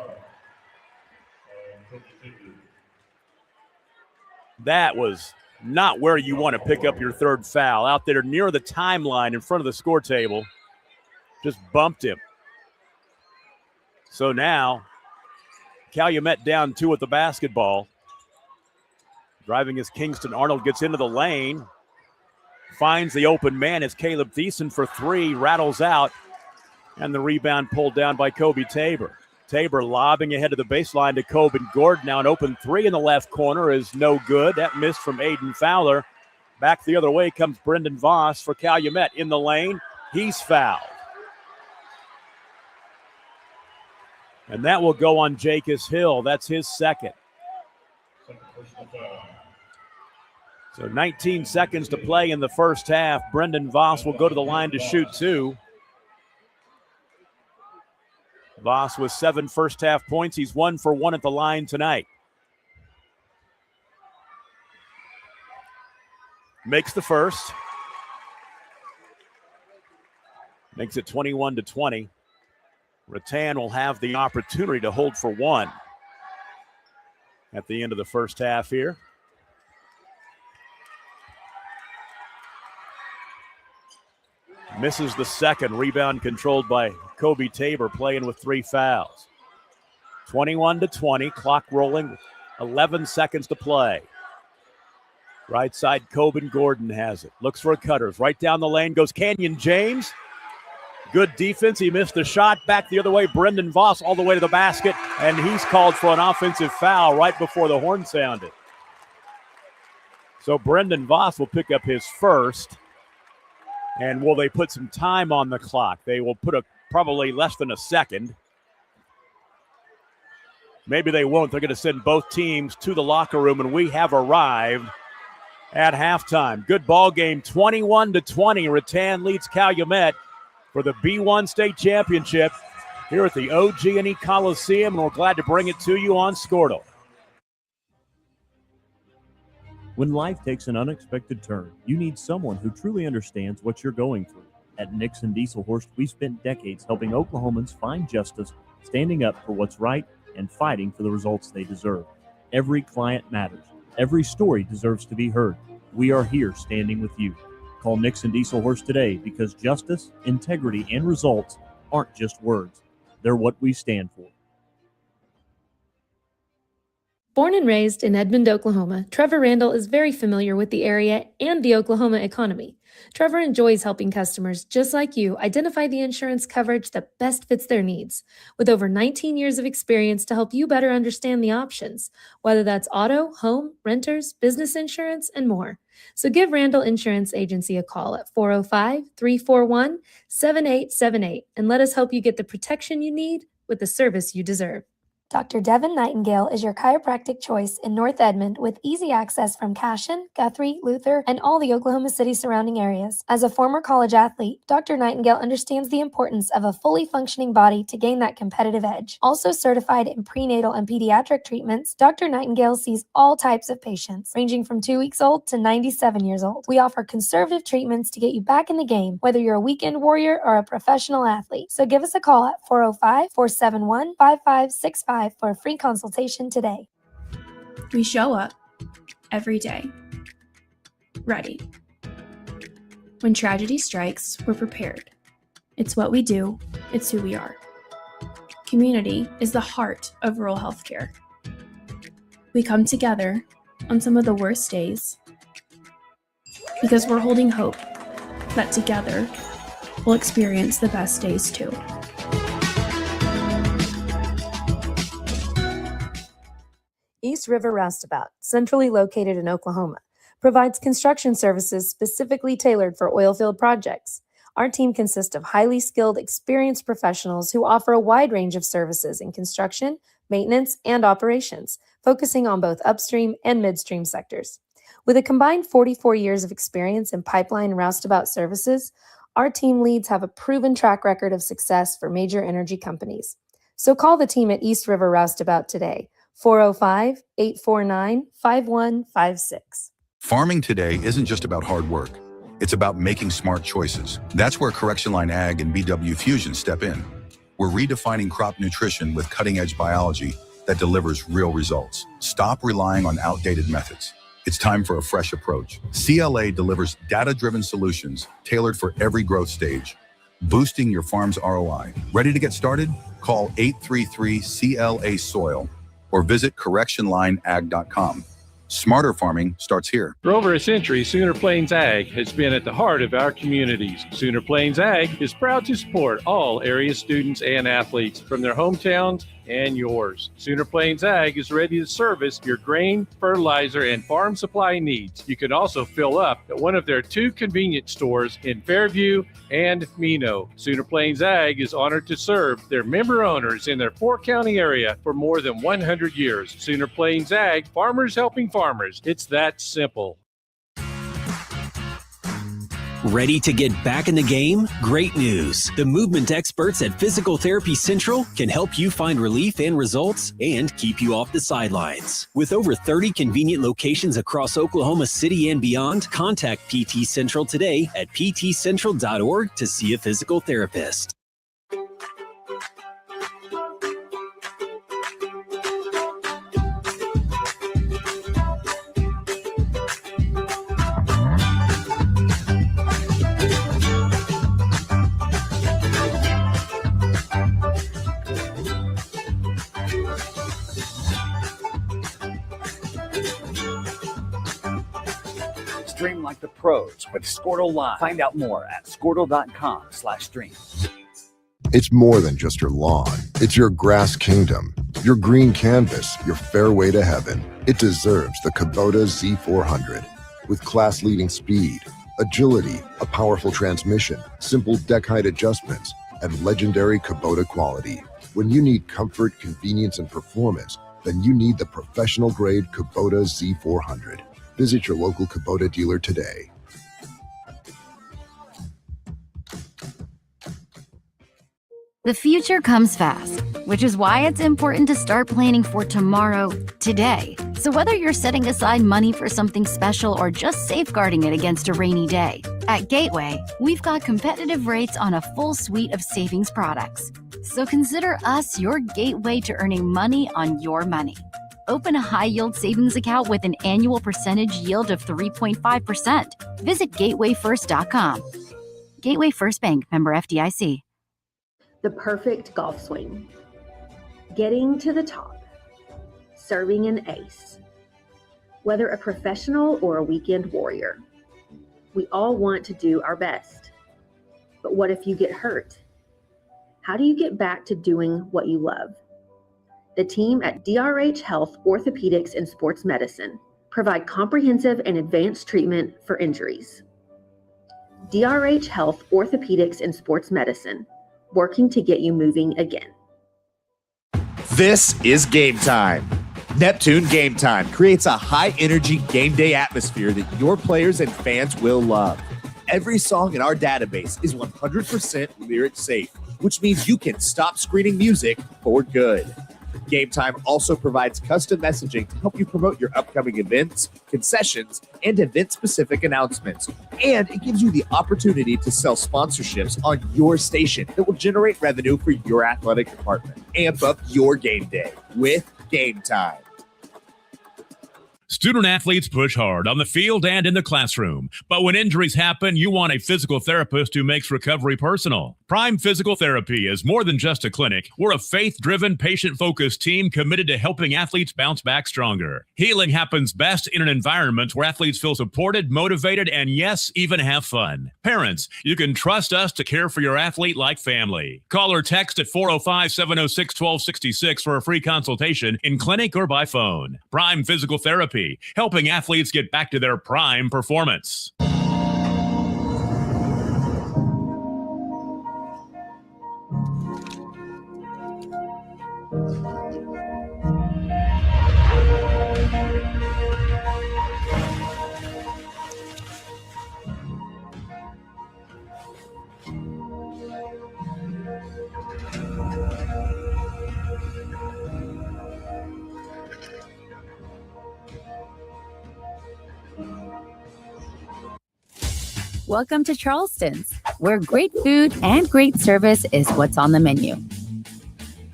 That was not where you want to pick up your third foul. Out there near the timeline in front of the score table. Just bumped him. So now, Calumet down 2 with the basketball. Driving is Kingston. Arnold gets into the lane. Finds the open man as Caleb Thiessen for 3. Rattles out. And the rebound pulled down by Kobe Tabor. Tabor lobbing ahead of the baseline to Coben Gordon. Now an open 3 in the left corner is no good. That missed from Aiden Fowler. Back the other way comes Brendan Voss for Calumet in the lane. He's fouled. And that will go on Jacobs Hill. That's his second. So 19 seconds to play in the first half. Brendan Voss will go to the line to shoot 2. Voss with 7 first half points. He's 1 for 1 at the line tonight. Makes the first. Makes it 21-20. Rattan will have the opportunity to hold for 1 at the end of the first half here. Misses the second. Rebound controlled by Kobe Tabor, playing with 3 fouls. 21-20. Clock rolling. 11 seconds to play. Right side, Coben Gordon has it. Looks for a cutters. Right down the lane goes Canyon James. Good defense. He missed the shot. Back the other way, Brendan Voss all the way to the basket. And he's called for an offensive foul right before the horn sounded. So Brendan Voss will pick up his first. And will they put some time on the clock? They will put probably less than a second. Maybe they won't. They're going to send both teams to the locker room, and we have arrived at halftime. Good ball game, 21-20. Rattan leads Calumet for the B1 state championship here at the OG&E Coliseum, and we're glad to bring it to you on Squirtle. When life takes an unexpected turn, you need someone who truly understands what you're going through. At Nixon Dieselhorst, we've spent decades helping Oklahomans find justice, standing up for what's right, and fighting for the results they deserve. Every client matters. Every story deserves to be heard. We are here standing with you. Call Nixon Dieselhorst today because justice, integrity, and results aren't just words. They're what we stand for. Born and raised in Edmond, Oklahoma, Trevor Randall is very familiar with the area and the Oklahoma economy. Trevor enjoys helping customers just like you identify the insurance coverage that best fits their needs, with over 19 years of experience to help you better understand the options, whether that's auto, home, renters, business insurance, and more. So give Randall Insurance Agency a call at 405-341-7878 and let us help you get the protection you need with the service you deserve. Dr. Devin Nightingale is your chiropractic choice in North Edmond with easy access from Cashion, Guthrie, Luther, and all the Oklahoma City surrounding areas. As a former college athlete, Dr. Nightingale understands the importance of a fully functioning body to gain that competitive edge. Also certified in prenatal and pediatric treatments, Dr. Nightingale sees all types of patients, ranging from 2 weeks old to 97 years old. We offer conservative treatments to get you back in the game, whether you're a weekend warrior or a professional athlete. So give us a call at 405-471-5565 for a free consultation today. We show up every day, ready. When tragedy strikes, we're prepared. It's what we do, it's who we are. Community is the heart of rural healthcare. We come together on some of the worst days because we're holding hope that together we'll experience the best days too. East River Roustabout, centrally located in Oklahoma, provides construction services specifically tailored for oilfield projects. Our team consists of highly skilled, experienced professionals who offer a wide range of services in construction, maintenance, and operations, focusing on both upstream and midstream sectors. With a combined 44 years of experience in pipeline and roustabout services, our team leads have a proven track record of success for major energy companies. So call the team at East River Roustabout today, 405-849-5156. Farming today isn't just about hard work. It's about making smart choices. That's where Correction Line Ag and BW Fusion step in. We're redefining crop nutrition with cutting-edge biology that delivers real results. Stop relying on outdated methods. It's time for a fresh approach. CLA delivers data-driven solutions tailored for every growth stage, boosting your farm's ROI. Ready to get started? Call 833-CLA-SOIL or visit correctionlineag.com. Smarter farming starts here. For over a century, Sooner Plains Ag has been at the heart of our communities. Sooner Plains Ag is proud to support all area students and athletes from their hometowns and yours. Sooner Plains Ag is ready to service your grain, fertilizer, and farm supply needs. You can also fill up at one of their 2 convenience stores in Fairview and Mino. Sooner Plains Ag is honored to serve their member owners in their 4-county area for more than 100 years. Sooner Plains Ag, farmers helping farmers. It's that simple. Ready to get back in the game? Great news! The movement experts at Physical Therapy Central can help you find relief and results and keep you off the sidelines. With over 30 convenient locations across Oklahoma City and beyond, contact PT Central today at ptcentral.org to see a physical therapist. Stream like the pros with Squirtle Live. Find out more at squirtle.com/stream. It's more than just your lawn. It's your grass kingdom, your green canvas, your fairway to heaven. It deserves the Kubota Z400. With class-leading speed, agility, a powerful transmission, simple deck height adjustments, and legendary Kubota quality. When you need comfort, convenience, and performance, then you need the professional-grade Kubota Z400. Visit your local Kubota dealer today. The future comes fast, which is why it's important to start planning for tomorrow, today. So whether you're setting aside money for something special or just safeguarding it against a rainy day, at Gateway, we've got competitive rates on a full suite of savings products. So consider us your gateway to earning money on your money. Open a high-yield savings account with an annual percentage yield of 3.5%. Visit gatewayfirst.com. Gateway First Bank, member FDIC. The perfect golf swing. Getting to the top. Serving an ace. Whether a professional or a weekend warrior, we all want to do our best. But what if you get hurt? How do you get back to doing what you love? The team at DRH Health Orthopedics and Sports Medicine provide comprehensive and advanced treatment for injuries. DRH Health Orthopedics and Sports Medicine, working to get you moving again. This is Game Time. Neptune Game Time creates a high-energy game day atmosphere that your players and fans will love. Every song in our database is 100% lyric safe, which means you can stop screening music for good. Game Time also provides custom messaging to help you promote your upcoming events, concessions, and event-specific announcements. And it gives you the opportunity to sell sponsorships on your station that will generate revenue for your athletic department. Amp up your game day with Game Time. Student athletes push hard on the field and in the classroom. But when injuries happen, you want a physical therapist who makes recovery personal. Prime Physical Therapy is more than just a clinic. We're a faith-driven, patient-focused team committed to helping athletes bounce back stronger. Healing happens best in an environment where athletes feel supported, motivated, and yes, even have fun. Parents, you can trust us to care for your athlete like family. Call or text at 405-706-1266 for a free consultation in clinic or by phone. Prime Physical Therapy, helping athletes get back to their prime performance. Welcome to Charleston's, where great food and great service is what's on the menu.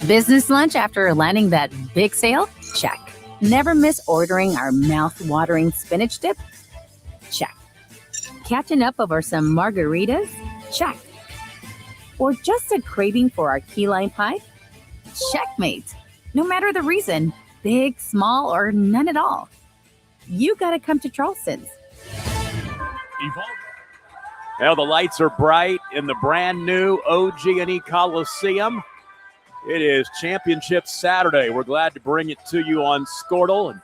Business lunch after landing that big sale? Check. Never miss ordering our mouth-watering spinach dip? Check. Catching up over some margaritas? Check. Or just a craving for our key lime pie? Checkmate. No matter the reason, big, small, or none at all, you gotta come to Charleston's. Well, the lights are bright in the brand new OG&E Coliseum. It is Championship Saturday. We're glad to bring it to you on Squirtle. And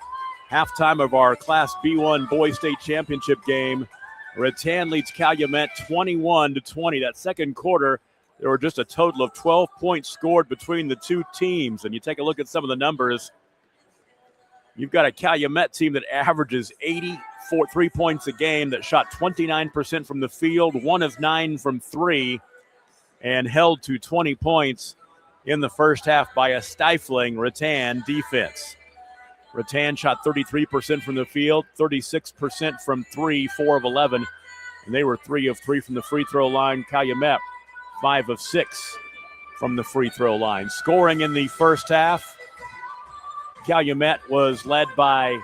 halftime of our Class B1 Boys State Championship game, Rattan leads Calumet 21-20. That second quarter, there were just a total of 12 points scored between the two teams. And you take a look at some of the numbers. You've got a Calumet team that averages 83 points a game, that shot 29% from the field, 1 of 9 from 3, and held to 20 points in the first half by a stifling Rattan defense. Rattan shot 33% from the field, 36% from 3, 4 of 11, and they were 3 of 3 from the free throw line. Calumet, 5 of 6 from the free throw line. Scoring in the first half, Calumet was led by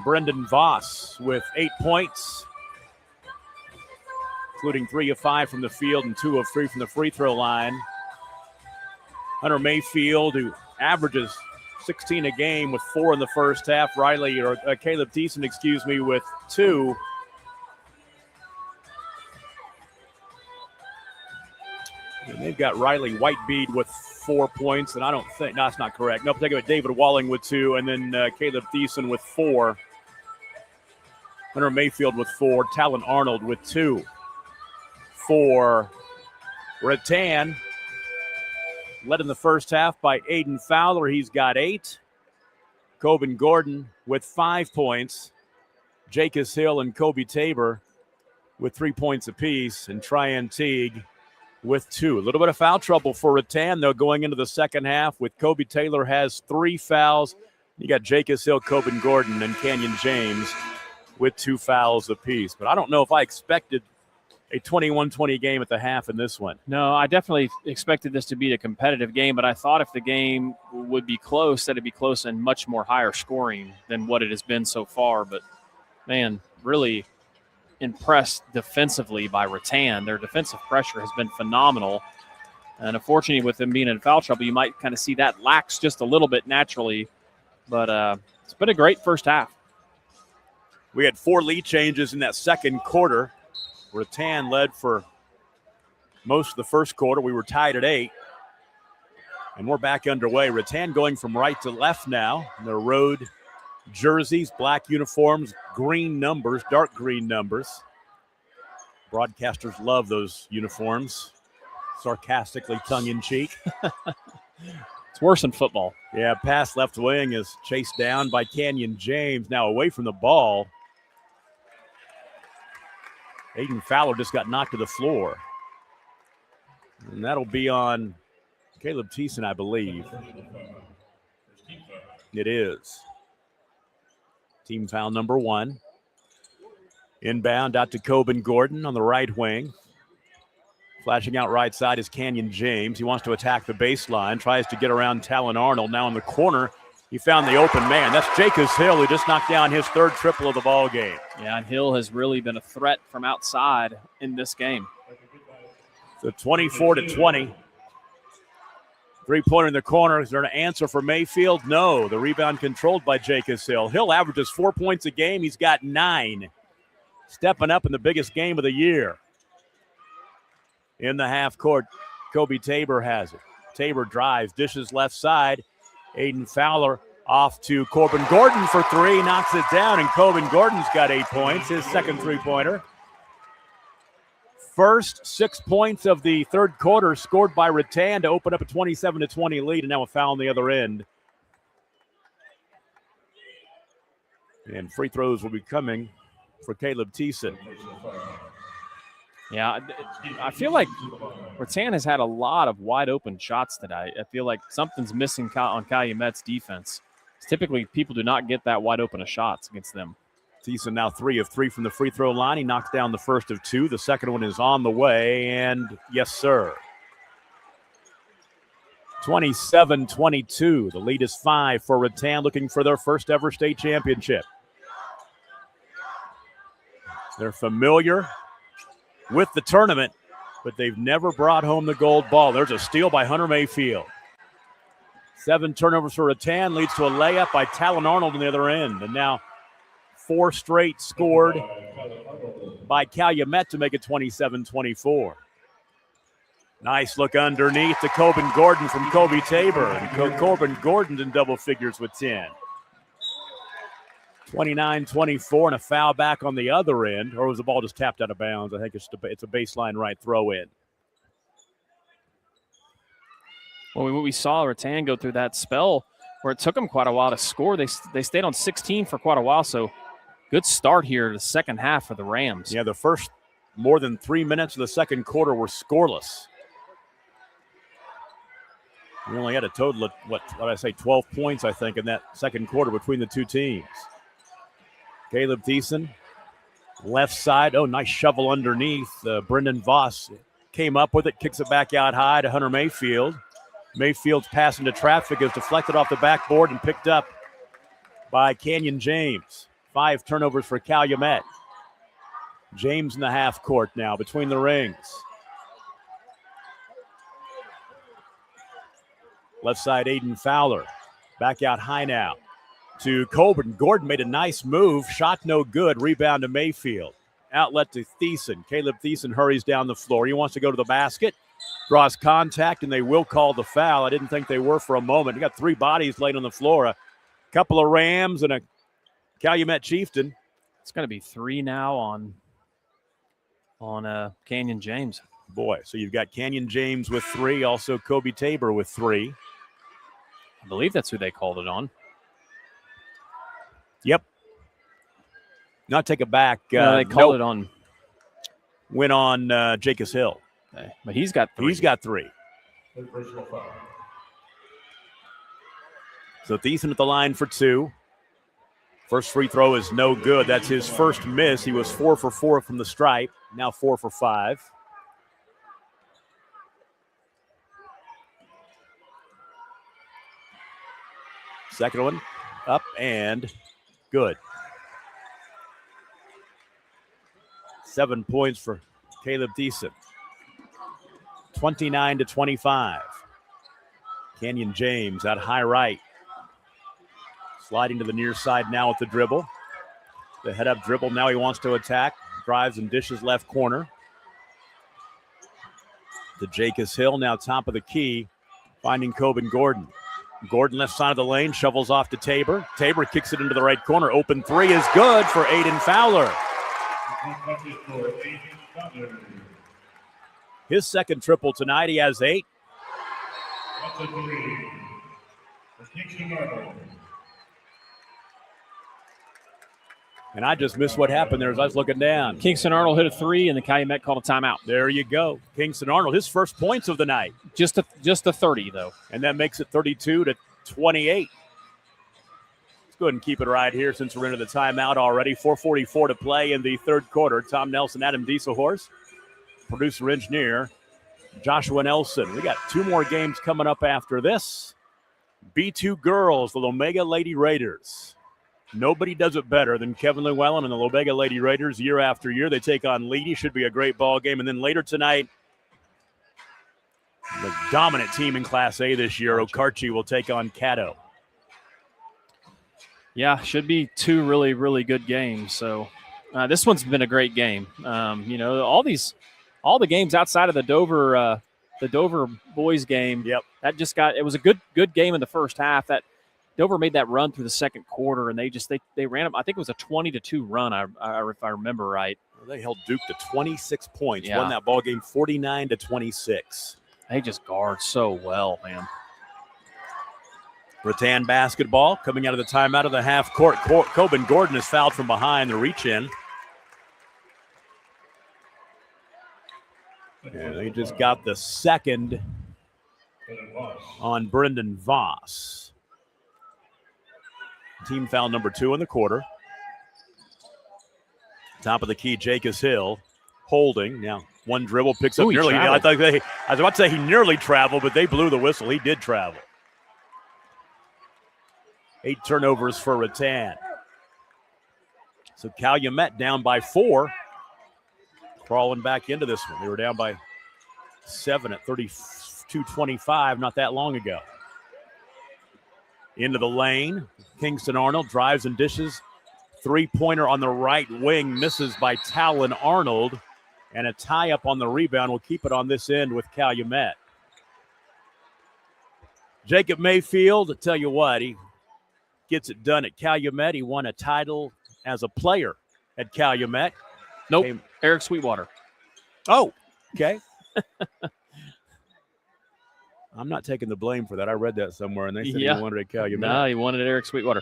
Brendan Voss with 8 points, including 3 of 5 from the field and 2 of 3 from the free throw line. Hunter Mayfield, who averages 16 a game with 4 in the first half. Caleb Thiessen, with 2. And they've got Riley Whitebead with 4 points, and I don't think, no, that's not correct. Nope, they got David Walling with 2, and then Caleb Thiessen with 4. Hunter Mayfield with 4, Talon Arnold with 2. For Rattan, led in the first half by Aiden Fowler. He's got 8. Coben Gordon with 5 points. Jacobs Hill and Kobe Tabor with 3 points apiece. And Tryon Teague with 2. A little bit of foul trouble for Rattan, though, going into the second half, with Kobe Taylor has 3 fouls. You got Jacobs Hill, Coben Gordon, and Canyon James with 2 fouls apiece. But I don't know if I expected a 21-20 game at the half in this one. No, I definitely expected this to be a competitive game, but I thought if the game would be close, that it'd be close and much more higher scoring than what it has been so far. But, man, really impressed defensively by Rattan. Their defensive pressure has been phenomenal. And unfortunately, with them being in foul trouble, you might kind of see that lax just a little bit naturally. But it's been a great first half. We had 4 lead changes in that second quarter. Rattan led for most of the first quarter. We were tied at 8. And we're back underway. Rattan going from right to left now. Their road jerseys, black uniforms, green numbers, dark green numbers. Broadcasters love those uniforms. Sarcastically, tongue-in-cheek. It's worse in football. Yeah, pass left wing is chased down by Canyon James. Now away from the ball. Aiden Fowler just got knocked to the floor. And that'll be on Caleb Thiessen, I believe. It is. Team foul number 1. Inbound out to Coben Gordon on the right wing. Flashing out right side is Canyon James. He wants to attack the baseline, tries to get around Talon Arnold. Now in the corner, he found the open man. That's Jacobs Hill, who just knocked down his 3rd triple of the ball game. Yeah, and Hill has really been a threat from outside in this game. So 24-20. 3-pointer in the corner. Is there an answer for Mayfield? No. The rebound controlled by Jacobs Hill. Hill averages 4 points a game. He's got 9. Stepping up in the biggest game of the year. In the half court, Kobe Tabor has it. Tabor drives, dishes left side. Aiden Fowler off to Coben Gordon for 3, knocks it down, and Coben Gordon's got 8 points, his second 3-pointer. First 6 points of the third quarter scored by Rattan to open up a 27-20 lead, and now a foul on the other end. And free throws will be coming for Caleb Thiessen. Yeah, I feel like Rattan has had a lot of wide open shots tonight. I feel like something's missing on Calumet's defense. Typically, people do not get that wide open of shots against them. Thiessen now 3 of 3 from the free throw line. He knocks down the first of 2. The second one is on the way, and yes, sir. 27-22. The lead is 5 for Rattan, looking for their first ever state championship. They're familiar with the tournament, but they've never brought home the gold ball. There's a steal by Hunter Mayfield. 7 turnovers for Rattan leads to a layup by Talon Arnold on the other end. And now 4 straight scored by Calumet to make it 27-24. Nice look underneath to Coben Gordon from Kobe Tabor. And Coben Gordon's in double figures with 10. 29-24 and a foul back on the other end. Or was the ball just tapped out of bounds? I think it's a baseline right throw in. Well, we saw Rattan go through that spell where it took them quite a while to score. They stayed on 16 for quite a while, so good start here the second half for the Rams. Yeah, the first more than 3 minutes of the second quarter were scoreless. We only had a total of, 12 points, I think, in that second quarter between the two teams. Caleb Thiessen, left side. Oh, nice shovel underneath. Brendan Voss came up with it, kicks it back out high to Hunter Mayfield. Mayfield's pass into traffic is deflected off the backboard and picked up by Canyon James. 5 turnovers for Calumet. James in the half court now between the rings. Left side, Aiden Fowler. Back out high now to Coben. Gordon made a nice move. Shot no good. Rebound to Mayfield. Outlet to Thiessen. Caleb Thiessen hurries down the floor. He wants to go to the basket. Draws contact, and they will call the foul. I didn't think they were for a moment. You got 3 bodies laid on the floor. A couple of Rams and a Calumet Chieftain. It's going to be 3 now on Canyon James. Boy, so you've got Canyon James with 3, also Kobe Tabor with 3. I believe that's who they called it on. Yep. Not take it back. No, they called it on. Went on Jacobs Hill. Okay. But he's got 3. He's got 3. So Thiessen at the line for 2. First free throw is no good. That's his first miss. He was 4 for 4 from the stripe. Now 4 for 5. Second one up and good. 7 points for Caleb Thiessen. 29-25. Canyon James out high right. Sliding to the near side now with the dribble. The head up dribble. Now he wants to attack. Drives and dishes left corner. To Jacobs Hill, now top of the key. Finding Coben Gordon. Gordon left side of the lane, shovels off to Tabor. Tabor kicks it into the right corner. Open 3 is good for Aiden Fowler. His second triple tonight. He has 8. And I just missed what happened there as I was looking down. Kingston Arnold hit a 3, and the Calumet called a timeout. There you go. Kingston Arnold, his first points of the night. Just a 30, though. And that makes it 32-28. Let's go ahead and keep it right here since we're into the timeout already. 4:44 to play in the third quarter. Tom Nelson, Adam Dieselhorst, producer engineer Joshua Nelson. We got 2 more games coming up after this. B2 girls, the Lomega Lady Raiders. Nobody does it better than Kevin Llewellyn and the Lomega Lady Raiders year after year. They take on Leedy. Should be a great ball game. And then later tonight, the dominant team in Class A this year, Okarche, will take on Caddo. Yeah, should be 2 really, really good games. So this one's been a great game. All the games outside of the Dover boys game. Yep. It was a good game in the first half. That Dover made that run through the second quarter, and they ran them. I think it was a 20-2 run, if I remember right. Well, they held Duke to 26 points. Yeah. Won that ball game 49-26. They just guard so well, man. Rattan basketball coming out of the timeout of the half court. Coben Gordon is fouled from behind the reach in. And they just got the second on Brendan Voss. Team foul number 2 in the quarter. Top of the key, Jacobs Hill holding. Now one dribble picks up Ooh, he nearly. I traveled. was about to say he nearly traveled, but they blew the whistle. He did travel. 8 turnovers for Rattan. So Calumet down by 4. Crawling back into this one. They were down by 7 at 32-25 not that long ago. Into the lane. Kingston Arnold drives and dishes. 3-pointer on the right wing. Misses by Talon Arnold. And a tie-up on the rebound. We'll keep it on this end with Calumet. Jacob Mayfield, I tell you what, he gets it done at Calumet. He won a title as a player at Calumet. Nope, Eric Sweetwater. Oh, okay. I'm not taking the blame for that. I read that somewhere, and they said he won it at Calumet. No, he won it at Eric Sweetwater.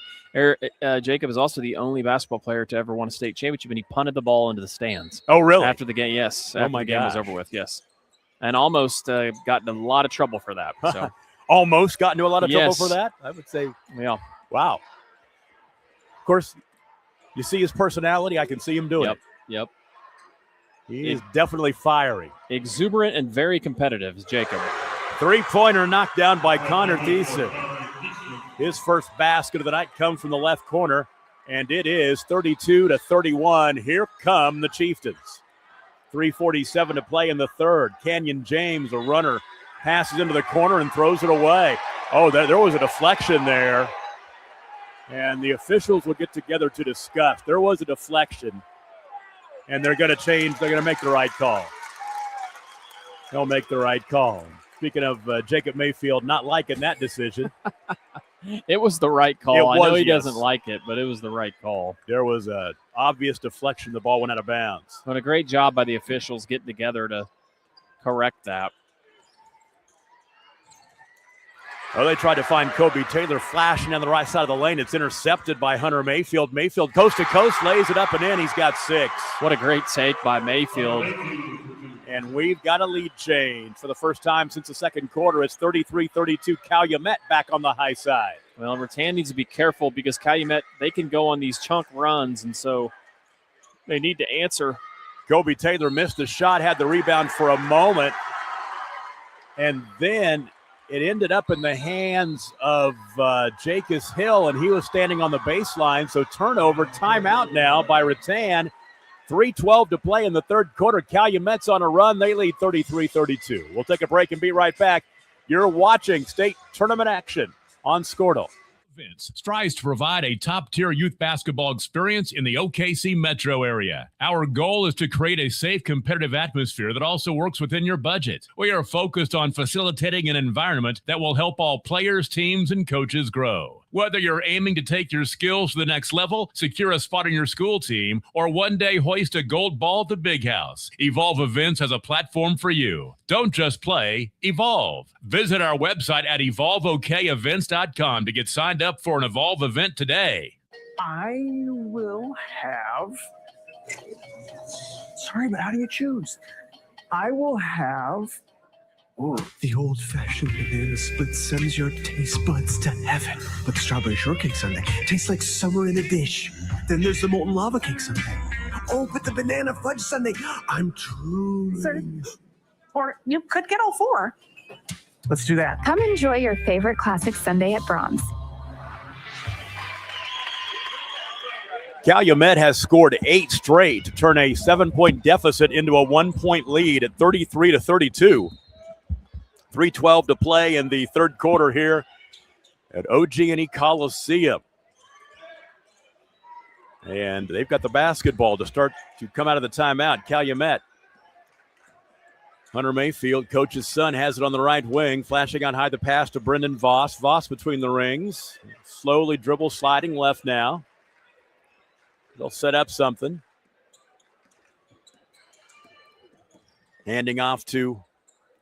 Jacob is also the only basketball player to ever win a state championship, and he punted the ball into the stands. Oh, really? After the game, yes. After my the game was over with, yes. And almost got in a lot of trouble for that. So. Almost got into a lot of trouble for that? I would say, yeah. Wow. Of course, you see his personality. I can see him doing it. Yep. He is definitely fiery. Exuberant and very competitive is Jacob. 3-pointer knocked down by Connor Thiessen. His first basket of the night comes from the left corner, and it is 32-31. Here come the Chieftains. 3:47 to play in the third. Canyon James, a runner, passes into the corner and throws it away. Oh, there was a deflection there. And the officials will get together to discuss. There was a deflection, and they're going to change. They're going to make the right call. They'll make the right call. Speaking of Jacob Mayfield not liking that decision. It was the right call. I know he doesn't like it, but it was the right call. There was an obvious deflection. The ball went out of bounds. But a great job by the officials getting together to correct that. Oh, they tried to find Kobe Taylor flashing down the right side of the lane. It's intercepted by Hunter Mayfield. Mayfield coast to coast, lays it up and in. He's got 6. What a great take by Mayfield. And we've got a lead change for the first time since the second quarter. It's 33-32. Calumet back on the high side. Well, Rattan needs to be careful because Calumet, they can go on these chunk runs, and so they need to answer. Kobe Taylor missed the shot, had the rebound for a moment, and then it ended up in the hands of Jacobs Hill, and he was standing on the baseline. So turnover, timeout now by Rattan. 3:12 to play in the third quarter. Calumet's on a run. They lead 33-32. We'll take a break and be right back. You're watching state tournament action on Squirtle. Vince strives to provide a top-tier youth basketball experience in the OKC metro area. Our goal is to create a safe, competitive atmosphere that also works within your budget. We are focused on facilitating an environment that will help all players, teams, and coaches grow. Whether you're aiming to take your skills to the next level, secure a spot on your school team, or one day hoist a gold ball at the big house, Evolve Events has a platform for you. Don't just play, evolve. Visit our website at evolveokevents.com to get signed up for an Evolve event today. I will have... Sorry, but how do you choose? I will have... Ooh. The old-fashioned banana split sends your taste buds to heaven. But the strawberry shortcake sundae tastes like summer in a dish. Then there's the molten lava cake sundae. Oh, but the banana fudge sundae, I'm truly... Or you could get all 4. Let's do that. Come enjoy your favorite classic sundae at Brahms. Calumet has scored 8 straight to turn a 7-point deficit into a 1-point lead at 33-32. 3:12 to play in the third quarter here at OG&E Coliseum. And they've got the basketball to start to come out of the timeout. Calumet. Hunter Mayfield, coach's son, has it on the right wing. Flashing on high the pass to Brendan Voss. Voss between the rings. Slowly dribble sliding left now. They'll set up something. Handing off to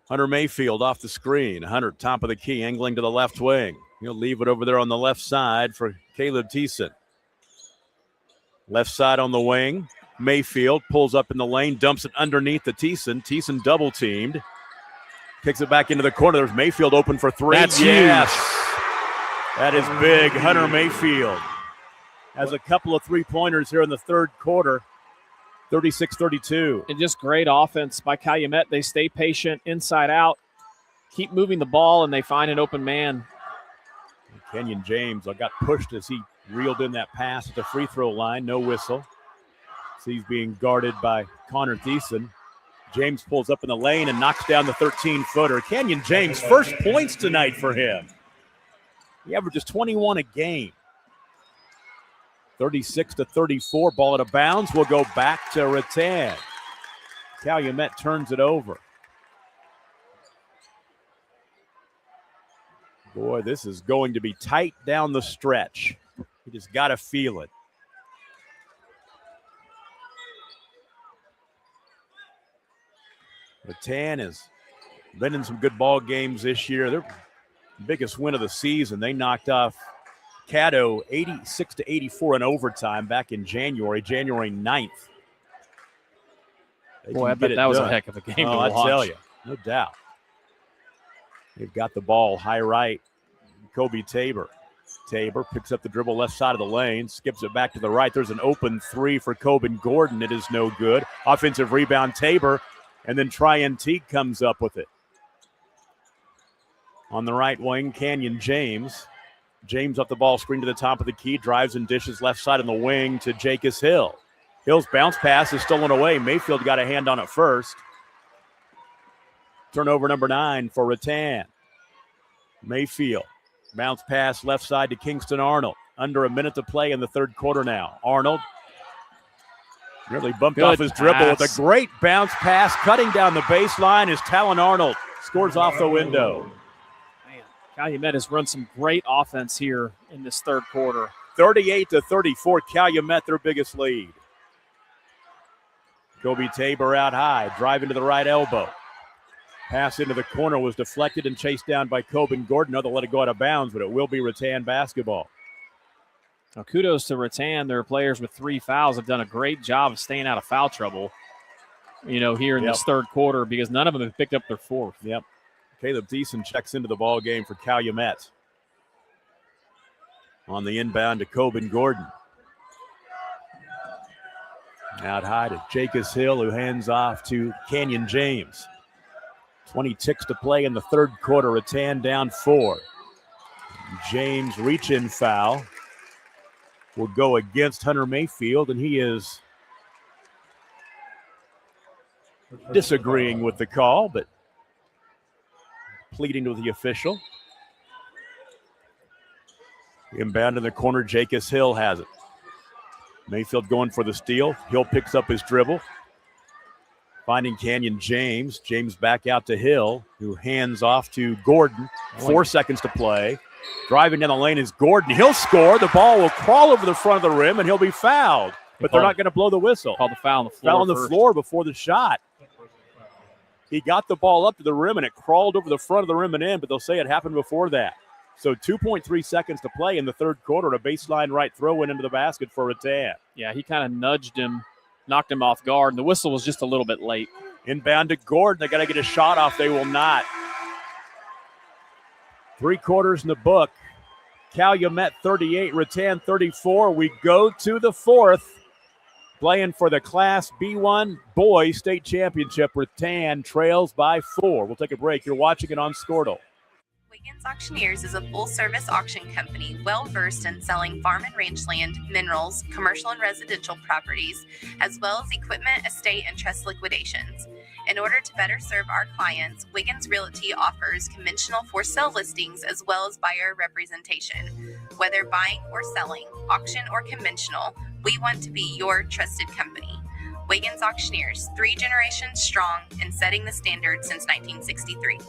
Hunter Mayfield off the screen. Hunter, top of the key, angling to the left wing. He'll leave it over there on the left side for Caleb Thiessen. Left side on the wing. Mayfield pulls up in the lane, dumps it underneath the Thiessen. Thiessen double teamed. Kicks it back into the corner. There's Mayfield open for 3. That's yes. huge. That is big. Hunter Mayfield has a couple of 3-pointers here in the third quarter. 36-32. And just great offense by Calumet. They stay patient, inside out, keep moving the ball, and they find an open man. Kenyon James got pushed as he reeled in that pass at the free throw line. No whistle. So he's being guarded by Connor Thiessen. James pulls up in the lane and knocks down the 13-footer. Kenyon James, first points tonight for him. He averages 21 a game. 36-34, ball out of bounds. Will go back to Rattan. Calumet turns it over. Boy, this is going to be tight down the stretch. You just got to feel it. Rattan has been in some good ball games this year. Their biggest win of the season. They knocked off Caddo 86-84 in overtime back in January 9th. Boy, I bet that was a heck of a game to watch. I tell you, no doubt. They've got the ball high right. Kobe Tabor. Tabor picks up the dribble left side of the lane, skips it back to the right. There's an open three for Coben Gordon. It is no good. Offensive rebound, Tabor, and then Tryon Teague comes up with it. On the right wing, Kenyon James. James up the ball screen to the top of the key, drives and dishes left side on the wing to Jacobs Hill. Hill's bounce pass is stolen away. Mayfield got a hand on it first. Turnover number 9 for Rattan. Mayfield. Bounce pass left side to Kingston Arnold. Under a minute to play in the third quarter now. Arnold really bumped off his dribble with a great bounce pass. Cutting down the baseline is Talon Arnold. Scores off the window. Man, Calumet has run some great offense here in this third quarter. 38-34, Calumet their biggest lead. Kobe Tabor out high, driving to the right elbow. Pass into the corner was deflected and chased down by Coben Gordon. No, they'll let it go out of bounds, but it will be Rattan basketball. Now, kudos to Rattan. Their players with 3 fouls have done a great job of staying out of foul trouble, here in this third quarter, because none of them have picked up their fourth. Yep. Caleb Thiessen checks into the ball game for Calumet. On the inbound to Coben Gordon. Out high to Jacobs Hill, who hands off to Kenyon James. 20 ticks to play in the third quarter. Rattan down 4. James reach-in foul will go against Hunter Mayfield, and he is disagreeing with the call, but pleading with the official. Inbound in the corner, Jacobs Hill has it. Mayfield going for the steal. Hill picks up his dribble. Finding Kenyon James. James back out to Hill, who hands off to Gordon. 4 seconds to play. Driving down the lane is Gordon. He'll score. The ball will crawl over the front of the rim, and he'll be fouled. But they're not going to blow the whistle. Called the foul on the floor. Foul on the floor before the shot. He got the ball up to the rim, and it crawled over the front of the rim and in, but they'll say it happened before that. So 2.3 seconds to play in the third quarter. A baseline right throw went into the basket for Rattan. Yeah, he kind of nudged him, knocked him off guard, and the whistle was just a little bit late. Inbound to Gordon. They got to get a shot off. They will not. 3 quarters in the book. Calumet 38, Rattan 34. We go to the fourth. Playing for the Class B1 Boys State Championship. Rattan trails by 4. We'll take a break. You're watching it on Scortle. Wiggins Auctioneers is a full-service auction company well-versed in selling farm and range land, minerals, commercial and residential properties, as well as equipment, estate, and trust liquidations. In order to better serve our clients, Wiggins Realty offers conventional for-sale listings as well as buyer representation. Whether buying or selling, auction or conventional, we want to be your trusted company. Wiggins Auctioneers, 3 generations strong and setting the standard since 1963.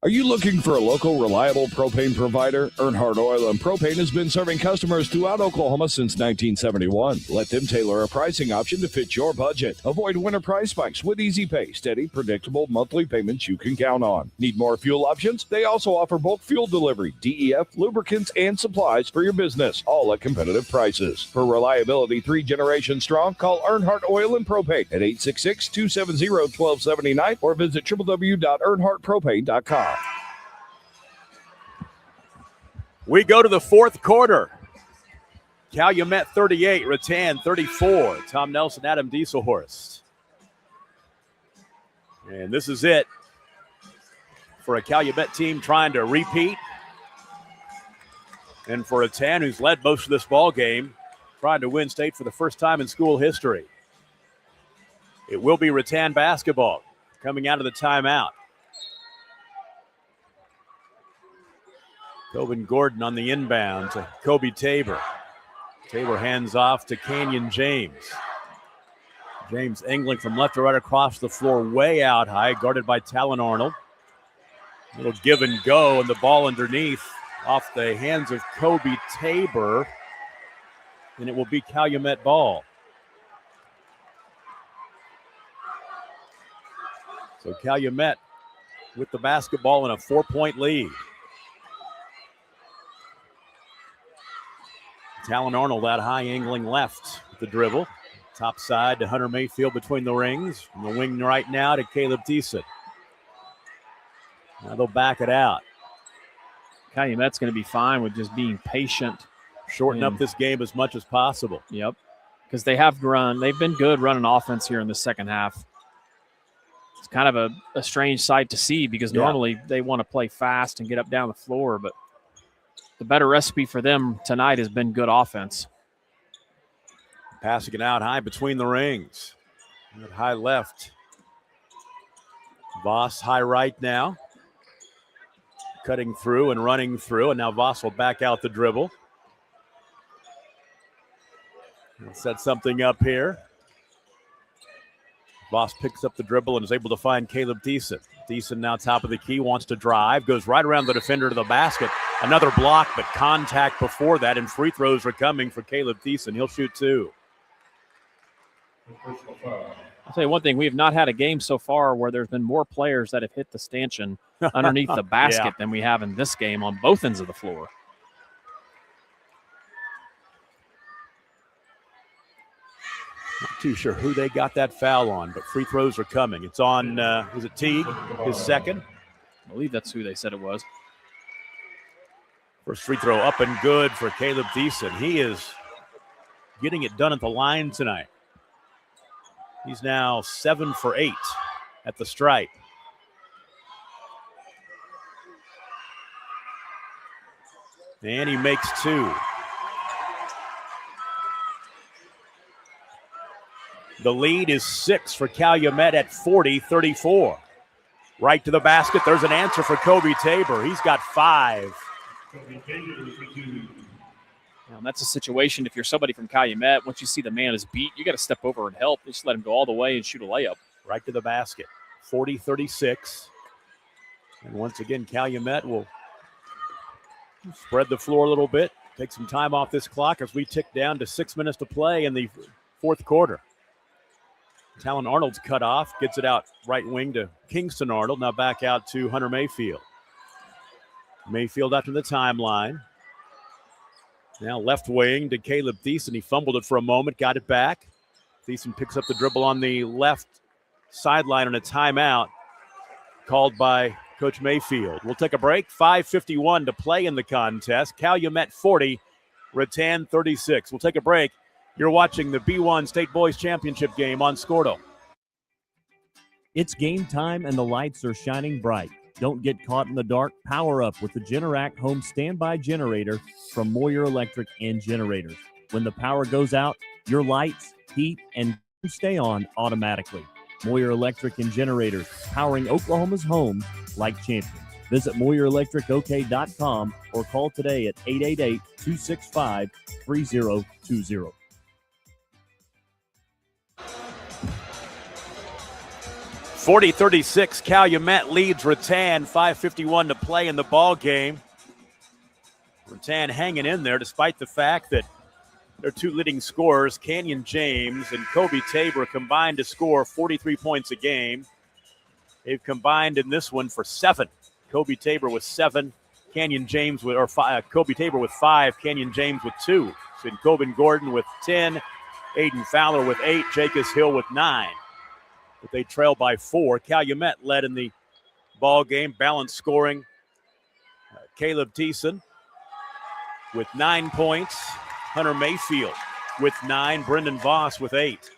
Are you looking for a local, reliable propane provider? Earnhardt Oil and Propane has been serving customers throughout Oklahoma since 1971. Let them tailor a pricing option to fit your budget. Avoid winter price spikes with easy pay, steady, predictable monthly payments you can count on. Need more fuel options? They also offer bulk fuel delivery, DEF, lubricants, and supplies for your business, all at competitive prices. For reliability 3 generations strong, call Earnhardt Oil and Propane at 866-270-1279 or visit www.earnhardtpropane.com. We go to the fourth quarter. Calumet 38, Rattan 34. Tom Nelson, Adam Dieselhorst. And this is it for a Calumet team trying to repeat. And for Rattan, who's led most of this ball game, trying to win state for the first time in school history. It will be Rattan basketball coming out of the timeout. Tobin Gordon on the inbound to Kobe Tabor. Tabor hands off to Canyon James. James angling from left to right across the floor, way out high, guarded by Talon Arnold. Little give and go, and the ball underneath off the hands of Kobe Tabor, and it will be Calumet ball. So Calumet with the basketball in a 4-point lead. Talon Arnold out high, angling left with the dribble. Top side to Hunter Mayfield between the rings. From the wing right now to Caleb Thiessen. Now they'll back it out. Calumet's going to be fine with just being patient. Shorten up this game as much as possible. Yep. Because they've been good running offense here in the second half. It's kind of a strange sight to see because normally they want to play fast and get up down the floor, but the better recipe for them tonight has been good offense. Passing it out high between the rings. At high left. Voss high right now. Cutting through and running through, and now Voss will back out the dribble. He'll set something up here. Voss picks up the dribble and is able to find Caleb Thiessen. Thiessen now top of the key, wants to drive, goes right around the defender to the basket. Another block, but contact before that, and free throws are coming for Caleb Thiessen. He'll shoot two. I'll tell you one thing, we have not had a game so far where there's been more players that have hit the stanchion underneath the basket than we have in this game on both ends of the floor. Not too sure who they got that foul on, but free throws are coming. It's on, is it Teague, his second? I believe that's who they said it was. First free throw up and good for Caleb Thiessen. He is getting it done at the line tonight. He's now 7 for 8 at the stripe. And he makes two. The lead is 6 for Calumet at 40-34. Right to the basket. There's an answer for Kobe Tabor. He's got 5. Now, that's a situation, if you're somebody from Calumet, once you see the man is beat, you got to step over and help. Just let him go all the way and shoot a layup. Right to the basket. 40-36. And once again, Calumet will spread the floor a little bit, take some time off this clock as we tick down to 6 minutes to play in the fourth quarter. Talon Arnold's cut off, gets it out right wing to Kingston Arnold. Now back out to Hunter Mayfield. Mayfield after the timeline. Now left wing to Caleb Thiessen. He fumbled it for a moment, got it back. Thiessen picks up the dribble on the left sideline on a timeout called by Coach Mayfield. We'll take a break. 5:51 to play in the contest. Calumet 40, Rattan 36. We'll take a break. You're watching the B1 State Boys Championship game on Scordo. It's game time and the lights are shining bright. Don't get caught in the dark. Power up with the Generac Home Standby Generator from Moyer Electric and Generators. When the power goes out, your lights, heat, and stay on automatically. Moyer Electric and Generators, powering Oklahoma's homes like champions. Visit MoyerElectricOK.com or call today at 888-265-3020. 40-36, Calumet leads Rattan. 5:51 to play in the ball game. Rattan hanging in there despite the fact that their two leading scorers, Canyon James and Kobe Tabor, combined to score 43 points a game. They've combined in this one for 7. Kobe Tabor with 7, Canyon James with, or 5, Kobe Tabor with 5, Canyon James with 2. So Coben Gordon with 10, Aiden Fowler with 8, Jacobs Hill with 9. But they trail by 4. Calumet led in the ball game, balanced scoring. Caleb Thiessen with 9 points. Hunter Mayfield with 9, Brendan Voss with 8.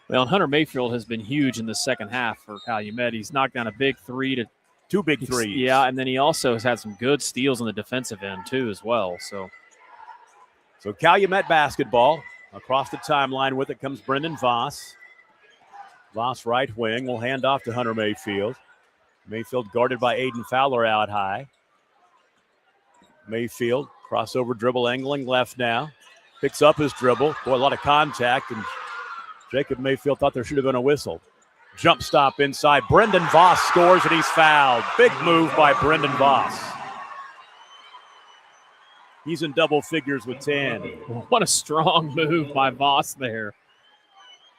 Well, Hunter Mayfield has been huge in the second half for Calumet. He's knocked down a big 3 to 2 big threes. Yeah, and then he also has had some good steals on the defensive end too as well. So Calumet basketball. Across the timeline with it comes Brendan Voss. Voss right wing will hand off to Hunter Mayfield. Mayfield guarded by Aiden Fowler out high. Mayfield crossover dribble angling left now. Picks up his dribble. Boy, a lot of contact, and Jacob Mayfield thought there should have been a whistle. Jump stop inside. Brendan Voss scores, and he's fouled. Big move by Brendan Voss. He's in double figures with 10. What a strong move by Voss there.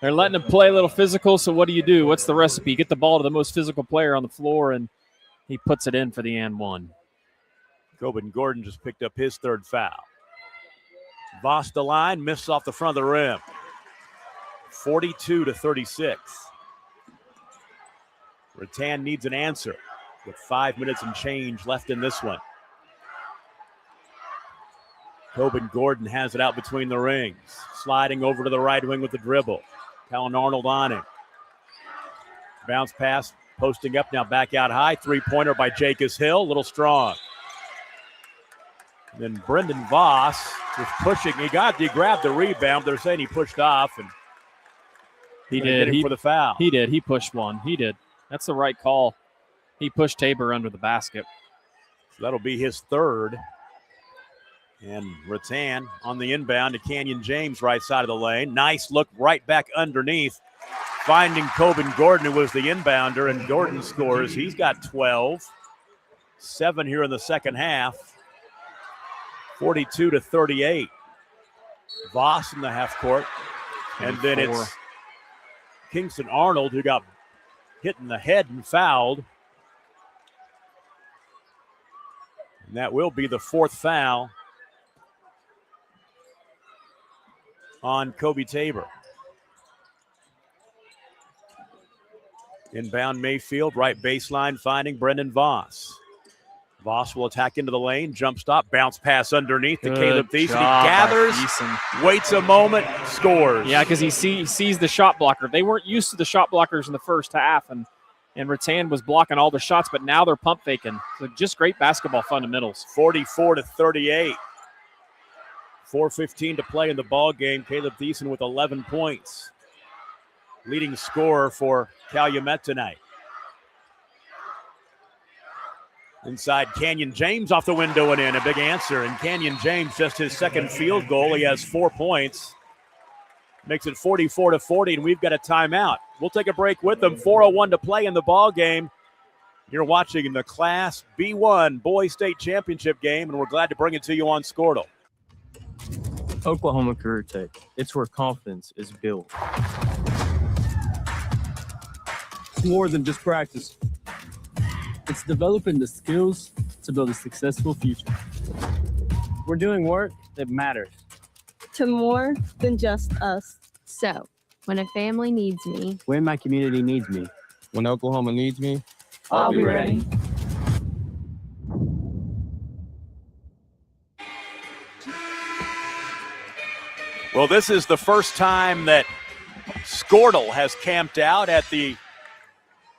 They're letting him play a little physical, so what do? What's the recipe? Get the ball to the most physical player on the floor, and he puts it in for the and one. Coben Gordon just picked up his 3rd foul. Voss the line, missed off the front of the rim. 42-36. Rattan needs an answer with 5 minutes and change left in this one. Coben Gordon has it out between the rings. Sliding over to the right wing with the dribble. Talon Arnold on him. Bounce pass, posting up now back out high. 3-pointer by Jacobs Hill, a little strong. And then Brendan Voss was pushing. He grabbed the rebound. They're saying he pushed off, and he did. For the foul. He did. He pushed one. He did. That's the right call. He pushed Tabor under the basket. So that'll be his 3rd. And Rattan on the inbound to Canyon James, right side of the lane. Nice look right back underneath. Finding Coben Gordon, who was the inbounder, and Gordon scores. He's got 12. 7 here in the second half. 42-38. Voss in the half court. And then it's Kingston Arnold who got hit in the head and fouled. And that will be the 4th foul on Kobe Tabor. Inbound Mayfield, right baseline, finding Brendan Voss. Voss will attack into the lane, jump stop, bounce pass underneath to Caleb Thiessen. He gathers, waits a moment, scores. Yeah, because he sees the shot blocker. They weren't used to the shot blockers in the first half, and Rattan was blocking all the shots, but now they're pump faking. So just great basketball fundamentals. 44-38. 4:15 to play in the ball game. Caleb Thiessen with 11 points. Leading scorer for Calumet tonight. Inside, Canyon James off the window and in. A big answer. And Canyon James, just his 2nd field goal. He has 4 points. Makes it 44-40, and we've got a timeout. We'll take a break with them. 4:01 to play in the ball game. You're watching the Class B1 Boys State Championship game, and we're glad to bring it to you on Squirtle. Oklahoma Career Tech. It's where confidence is built. It's more than just practice. It's developing the skills to build a successful future. We're doing work that matters. To more than just us. So, when a family needs me, When my community needs me. When Oklahoma needs me, I'll be ready. Well, this is the first time that Squirtle has camped out at the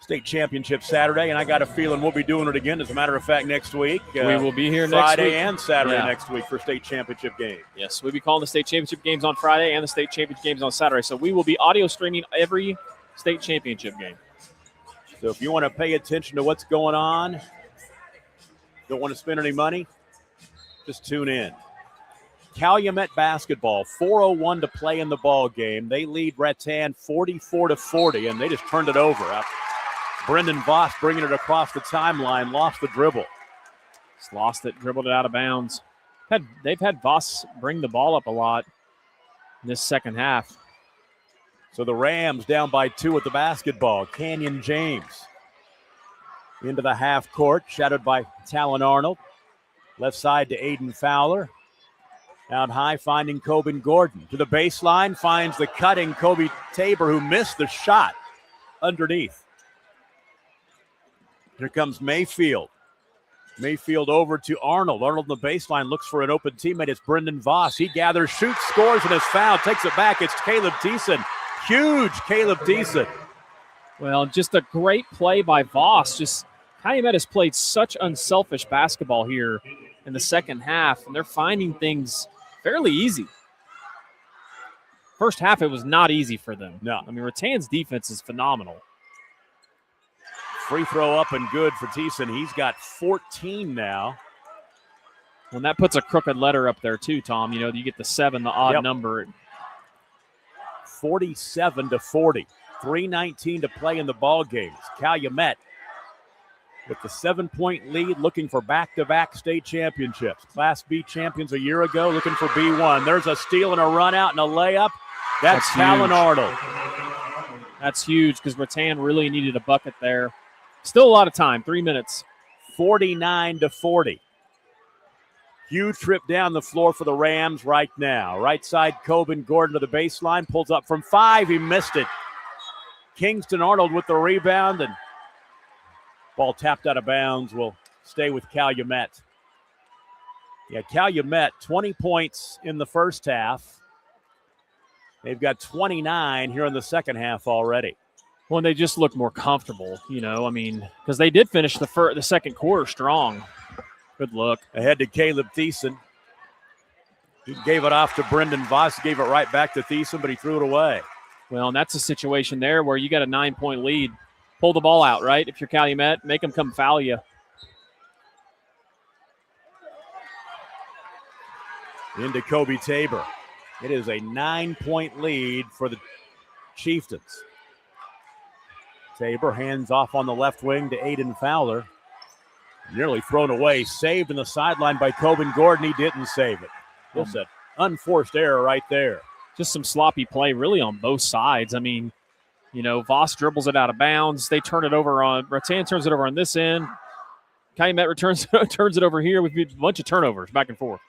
state championship Saturday, and I got a feeling we'll be doing it again. As a matter of fact, next week. We will be here Friday next week. and Saturday next week for state championship games. Yes, we'll be calling the state championship games on Friday and the state championship games on Saturday. So we will be audio streaming every state championship game. So if you want to pay attention to what's going on, don't want to spend any money, just tune in. Calumet basketball, 4:01 to play in the ball game. They lead Rattan 44-40, and they just turned it over. Brendan Voss bringing it across the timeline, lost the dribble. Just lost it, dribbled it out of bounds. They've had Voss bring the ball up a lot in this second half. So the Rams down by 2 at the basketball. Canyon James into the half court, shadowed by Talon Arnold. Left side to Aiden Fowler. Out high, finding Coben Gordon. To the baseline, finds the cutting Kobe Tabor, who missed the shot underneath. Here comes Mayfield. Mayfield over to Arnold. Arnold on the baseline looks for an open teammate. It's Brendan Voss. He gathers, shoots, scores, and is fouled. Takes it back. It's Caleb Thiessen. Huge Caleb Thiessen. Well, just a great play by Voss. Just Calumet has played such unselfish basketball here in the second half, and they're finding things fairly easy. First half, it was not easy for them. No. I mean, Rattan's defense is phenomenal. Free throw up and good for Thiessen. He's got 14 now. And that puts a crooked letter up there too, Tom. You know, you get the 7, the odd number. 47-40. 3:19 to play in the ball game. Calumet with the 7-point lead, looking for back-to-back state championships. Class B champions a year ago, looking for B1. There's a steal and a run out and a layup. That's Talon Arnold. That's huge because Rattan really needed a bucket there. Still a lot of time, 3 minutes. 49-40. Huge trip down the floor for the Rams right now. Right side, Coben Gordon to the baseline. Pulls up from 5. He missed it. Kingston Arnold with the rebound, and ball tapped out of bounds. Will stay with Calumet. Yeah, Calumet, 20 points in the first half. They've got 29 here in the second half already. Well, they just look more comfortable, you know. I mean, because they did finish the second quarter strong. Good look. Ahead to Caleb Thiessen. He gave it off to Brendan Voss. Gave it right back to Thiessen, but he threw it away. Well, and that's a situation there where you got a 9-point lead. Pull the ball out, right? If you're Calumet, make them come foul you. Into Kobe Tabor. It is a 9-point lead for the Chieftains. Tabor hands off on the left wing to Aiden Fowler. Nearly thrown away. Saved in the sideline by Coben Gordon. He didn't save it. Just an unforced error right there. Just some sloppy play really on both sides. I mean, you know, Voss dribbles it out of bounds. They turn it over on – Rattan turns it over on this end. Calumet turns it over here with a bunch of turnovers back and forth.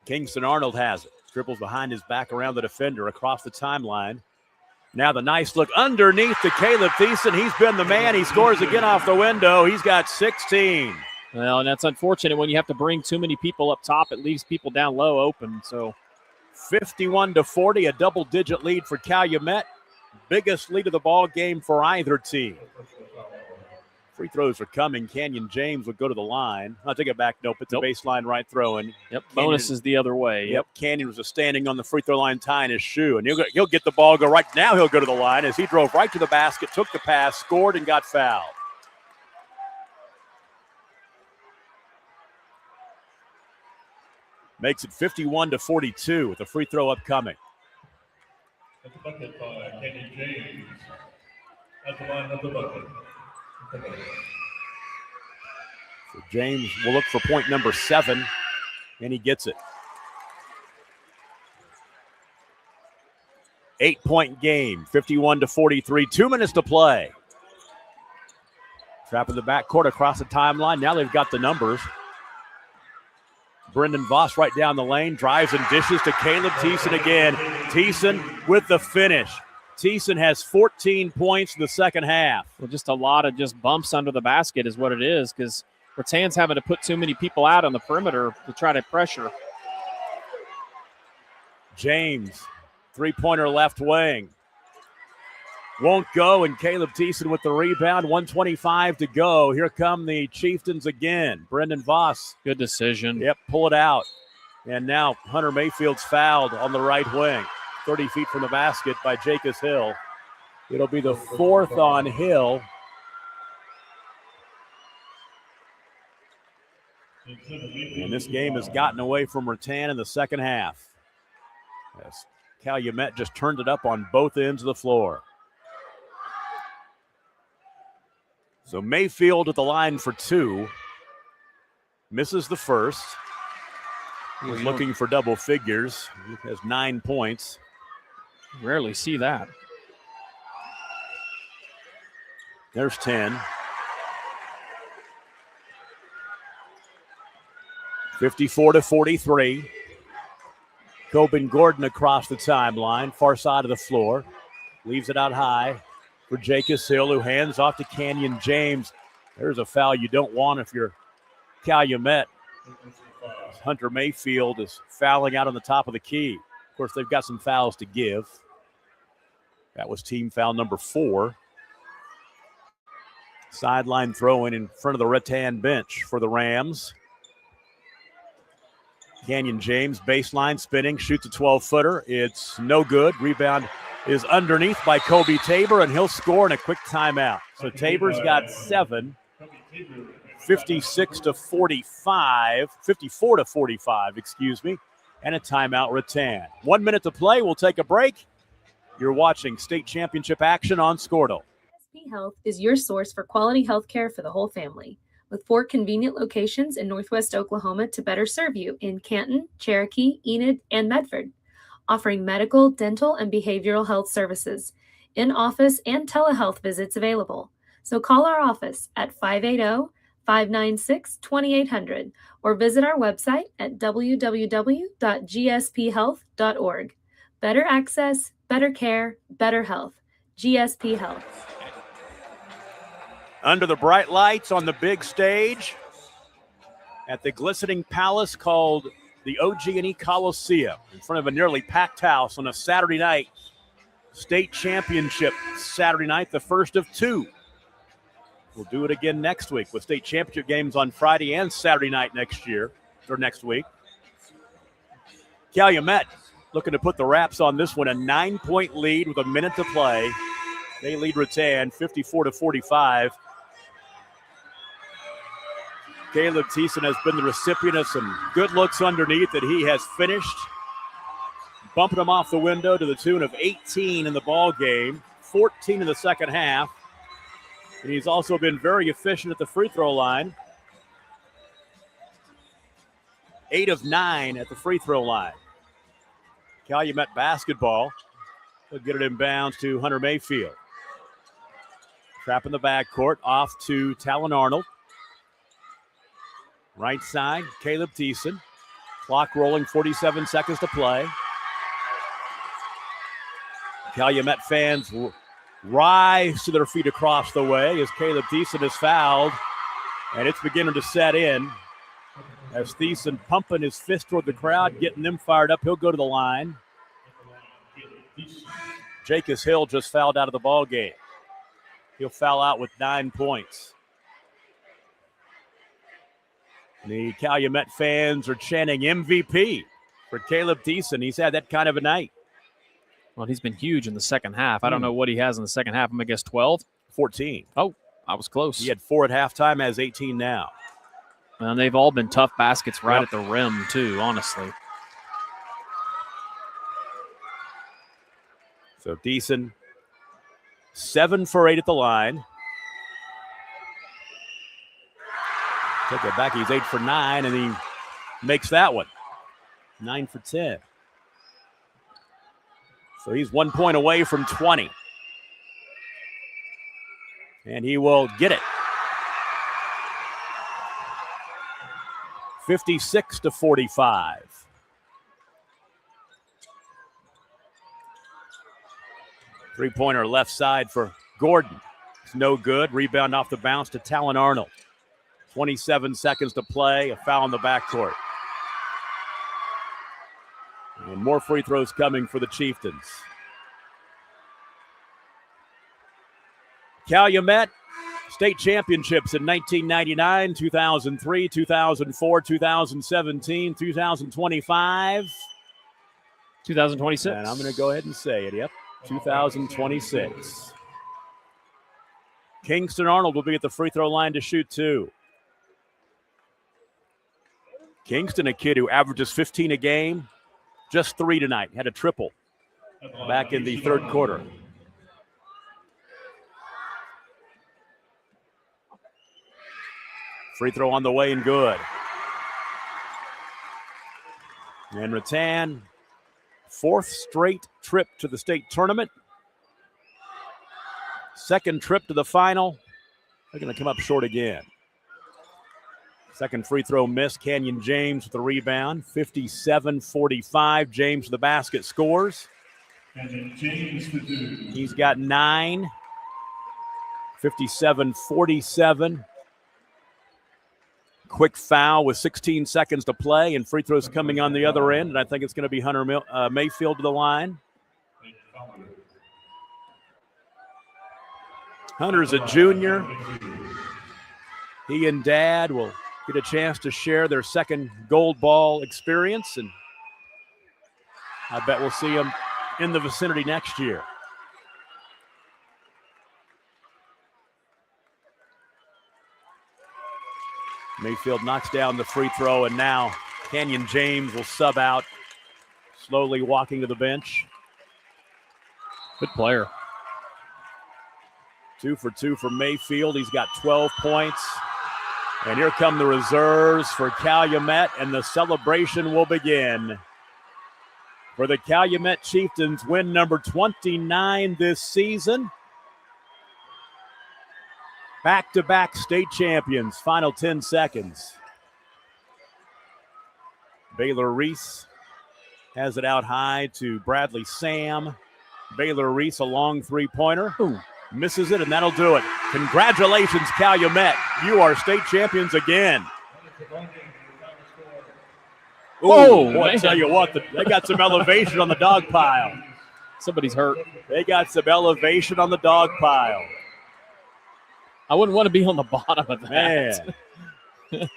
Kingston Arnold has it. Dribbles behind his back around the defender across the timeline. Now the nice look underneath to Caleb Thiessen. He's been the man. He scores again off the window. He's got 16. Well, and that's unfortunate when you have to bring too many people up top. It leaves people down low open. So 51-40, a double-digit lead for Calumet. Biggest lead of the ball game for either team. Free throws are coming. Canyon James would go to the line. I'll take it back. Nope, it's a baseline right throw. And yep, bonus is the other way. Yep, Canyon was standing on the free throw line tying his shoe. And he'll get the ball, go right now. He'll go to the line as he drove right to the basket, took the pass, scored, and got fouled. Makes it 51-42 with the free throw upcoming. At the bucket by Canyon James. At the line of the bucket. So James will look for point number 7, and he gets it. 8-point game, 51-43, 2 minutes to play. Trap in the backcourt across the timeline. Now they've got the numbers. Brendan Voss right down the lane, drives and dishes to Caleb Thiessen again. Thiessen with the finish. Thiessen has 14 points in the second half. Well, just a lot of just bumps under the basket is what it is because Rattan's having to put too many people out on the perimeter to try to pressure. James, three-pointer left wing. Won't go, and Caleb Thiessen with the rebound. 1:25 to go. Here come the Chieftains again. Brendan Voss. Good decision. Yep, pull it out. And now Hunter Mayfield's fouled on the right wing. 30 feet from the basket by Jacobs Hill. It'll be the 4th on Hill. And this game has gotten away from Rattan in the second half. Yes, Calumet just turned it up on both ends of the floor. So Mayfield at the line for 2. Misses the first. He's looking for double figures. He has 9 points. Rarely see that. There's 10. 54-43. Coben Gordon across the timeline, far side of the floor. Leaves it out high for Jacobs Hill, who hands off to Canyon James. There's a foul you don't want if you're Calumet. Hunter Mayfield is fouling out on the top of the key. Of course, they've got some fouls to give. That was team foul number 4. Sideline throw in front of the Rattan bench for the Rams. Canyon James, baseline spinning, shoots a 12-footer. It's no good. Rebound is underneath by Kobe Tabor, and he'll score in a quick timeout. So Tabor's got 7, 56-45, 54-45, excuse me, and a timeout, Rattan. 1 minute to play. We'll take a break. You're watching state championship action on Squirtle. GSP Health is your source for quality health care for the whole family, with 4 convenient locations in Northwest Oklahoma to better serve you in Canton, Cherokee, Enid, and Medford, offering medical, dental, and behavioral health services, in-office and telehealth visits available. So call our office at 580-596-2800 or visit our website at www.gsphealth.org. Better access, better care, better health. GSP Health. Under the bright lights on the big stage at the glistening palace called the OG&E Coliseum, in front of a nearly packed house on a Saturday night. State championship Saturday night, the first of 2. We'll do it again next week with state championship games on Friday and Saturday night next week. Calumet looking to put the wraps on this one, a 9-point lead with a minute to play. They lead Rattan 54-45. Caleb Thiessen has been the recipient of some good looks underneath that he has finished, bumping them off the window to the tune of 18 in the ball game, 14 in the second half. And he's also been very efficient at the free throw line. 8 of 9 at the free throw line. Calumet basketball. They'll get it inbounds to Hunter Mayfield. Trap in the backcourt, off to Talon Arnold. Right side, Caleb Thiessen. Clock rolling, 47 seconds to play. Calumet fans rise to their feet across the way as Caleb Thiessen is fouled, and it's beginning to set in as Thiessen pumping his fist toward the crowd, getting them fired up. He'll go to the line. Jacobs Hill just fouled out of the ball game. He'll foul out with 9 points. The Calumet fans are chanting MVP for Caleb Thiessen. He's had that kind of a night. Well, he's been huge in the second half. I don't know what he has in the second half. I'm going to guess 12. 14. Oh, I was close. He had 4 at halftime, has 18 now. And they've all been tough baskets right at the rim, too, honestly. So Thiessen, 7 for 8 at the line. Take it back. He's 8 for 9, and he makes that one. 9 for 10. So he's 1 point away from 20. And he will get it. 56-45. Three-pointer left side for Gordon. It's no good. Rebound off the bounce to Talon Arnold. 27 seconds to play. A foul in the backcourt. And more free throws coming for the Chieftains. Calumet, state championships in 1999, 2003, 2004, 2017, 2025. 2026. And I'm going to go ahead and say it, yep, 2026. Kingston Arnold will be at the free throw line to shoot 2. Kingston, a kid who averages 15 a game, just 3 tonight, had a triple back in the third quarter. Free throw on the way and good. And Rattan, 4th straight trip to the state tournament. 2nd trip to the final. They're going to come up short again. Second free throw miss. Canyon James with the rebound. 57-45. James with the basket scores. He's got 9. 57-47. quick foul with 16 seconds to play, and free throws coming on the other end. And I think it's going to be Hunter Mayfield to the line. Hunter's a junior. He and Dad will get a chance to share their second gold ball experience, and I bet we'll see him in the vicinity next year. Mayfield knocks down the free throw, and now Canyon James will sub out, slowly walking to the bench. Good player. 2 for 2 for Mayfield. He's got 12 points. And here come the reserves for Calumet, and the celebration will begin. For the Calumet Chieftains, win number 29 this season. Back-to-back state champions, final 10 seconds. Baylor Reese has it out high to Bradley Sam. Baylor Reese, a long three-pointer. Misses it, and that'll do it. Congratulations, Calumet. You are state champions again. Whoa, boy, I tell you what, they got some elevation on the dog pile. Somebody's hurt. They got some elevation on the dog pile. I wouldn't want to be on the bottom of that. Man.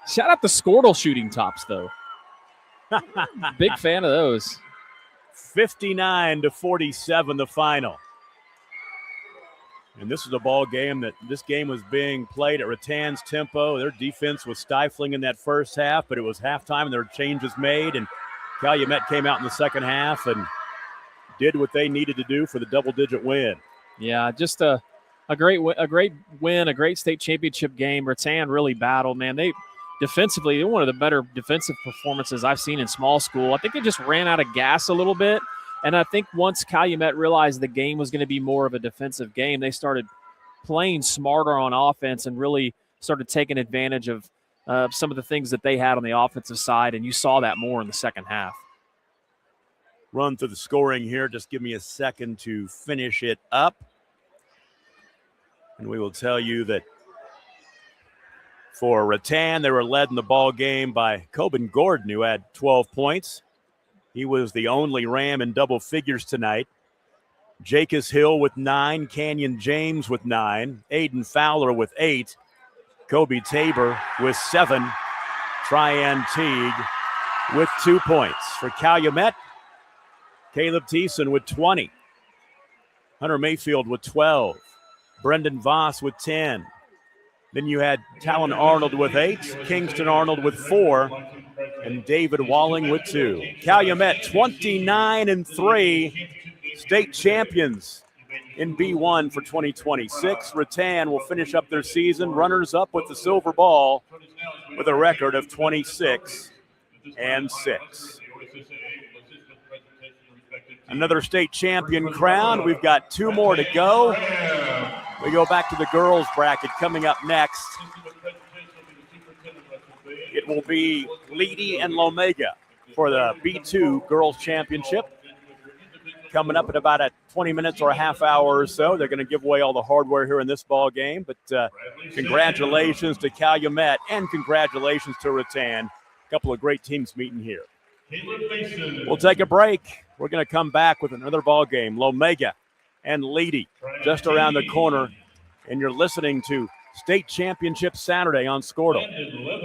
Shout out the Squirtle shooting tops, though. Big fan of those. 59-47, the final. And this is a ball game this game was being played at Rattan's tempo. Their defense was stifling in that first half, but it was halftime and there were changes made, and Calumet came out in the second half and did what they needed to do for the double-digit win. Yeah, just a great win, a great state championship game. Rattan really battled, man. They're one of the better defensive performances I've seen in small school. I think they just ran out of gas a little bit. And I think once Calumet realized the game was going to be more of a defensive game, they started playing smarter on offense and really started taking advantage of some of the things that they had on the offensive side, and you saw that more in the second half. Run through the scoring here. Just give me a second to finish it up. And we will tell you that for Rattan, they were led in the ball game by Coben Gordon, who had 12 points. He was the only Ram in double figures tonight. Jacobs Hill with 9, Canyon James with 9, Aiden Fowler with 8, Kobe Tabor with 7, Tryan Teague with 2 points. For Calumet, Caleb Thiessen with 20, Hunter Mayfield with 12, Brendan Voss with 10. Then you had Talon Arnold with 8, Kingston Arnold with 4, and David Walling with 2. Calumet 29-3, state champions in B1 for 2026. Rattan will finish up their season runners up with the silver ball with a record of 26-6. Another state champion crown. We've got 2 more to go. We go back to the girls bracket coming up next. It will be Leedy and Lomega for the B2 Girls Championship. Coming up in about 20 minutes or a half hour or so. They're going to give away all the hardware here in this ball game. But congratulations to Calumet and congratulations to Rattan. A couple of great teams meeting here. We'll take a break. We're going to come back with another ball game. Lomega and Leedy just around the corner. And you're listening to State Championship Saturday on Squirtle.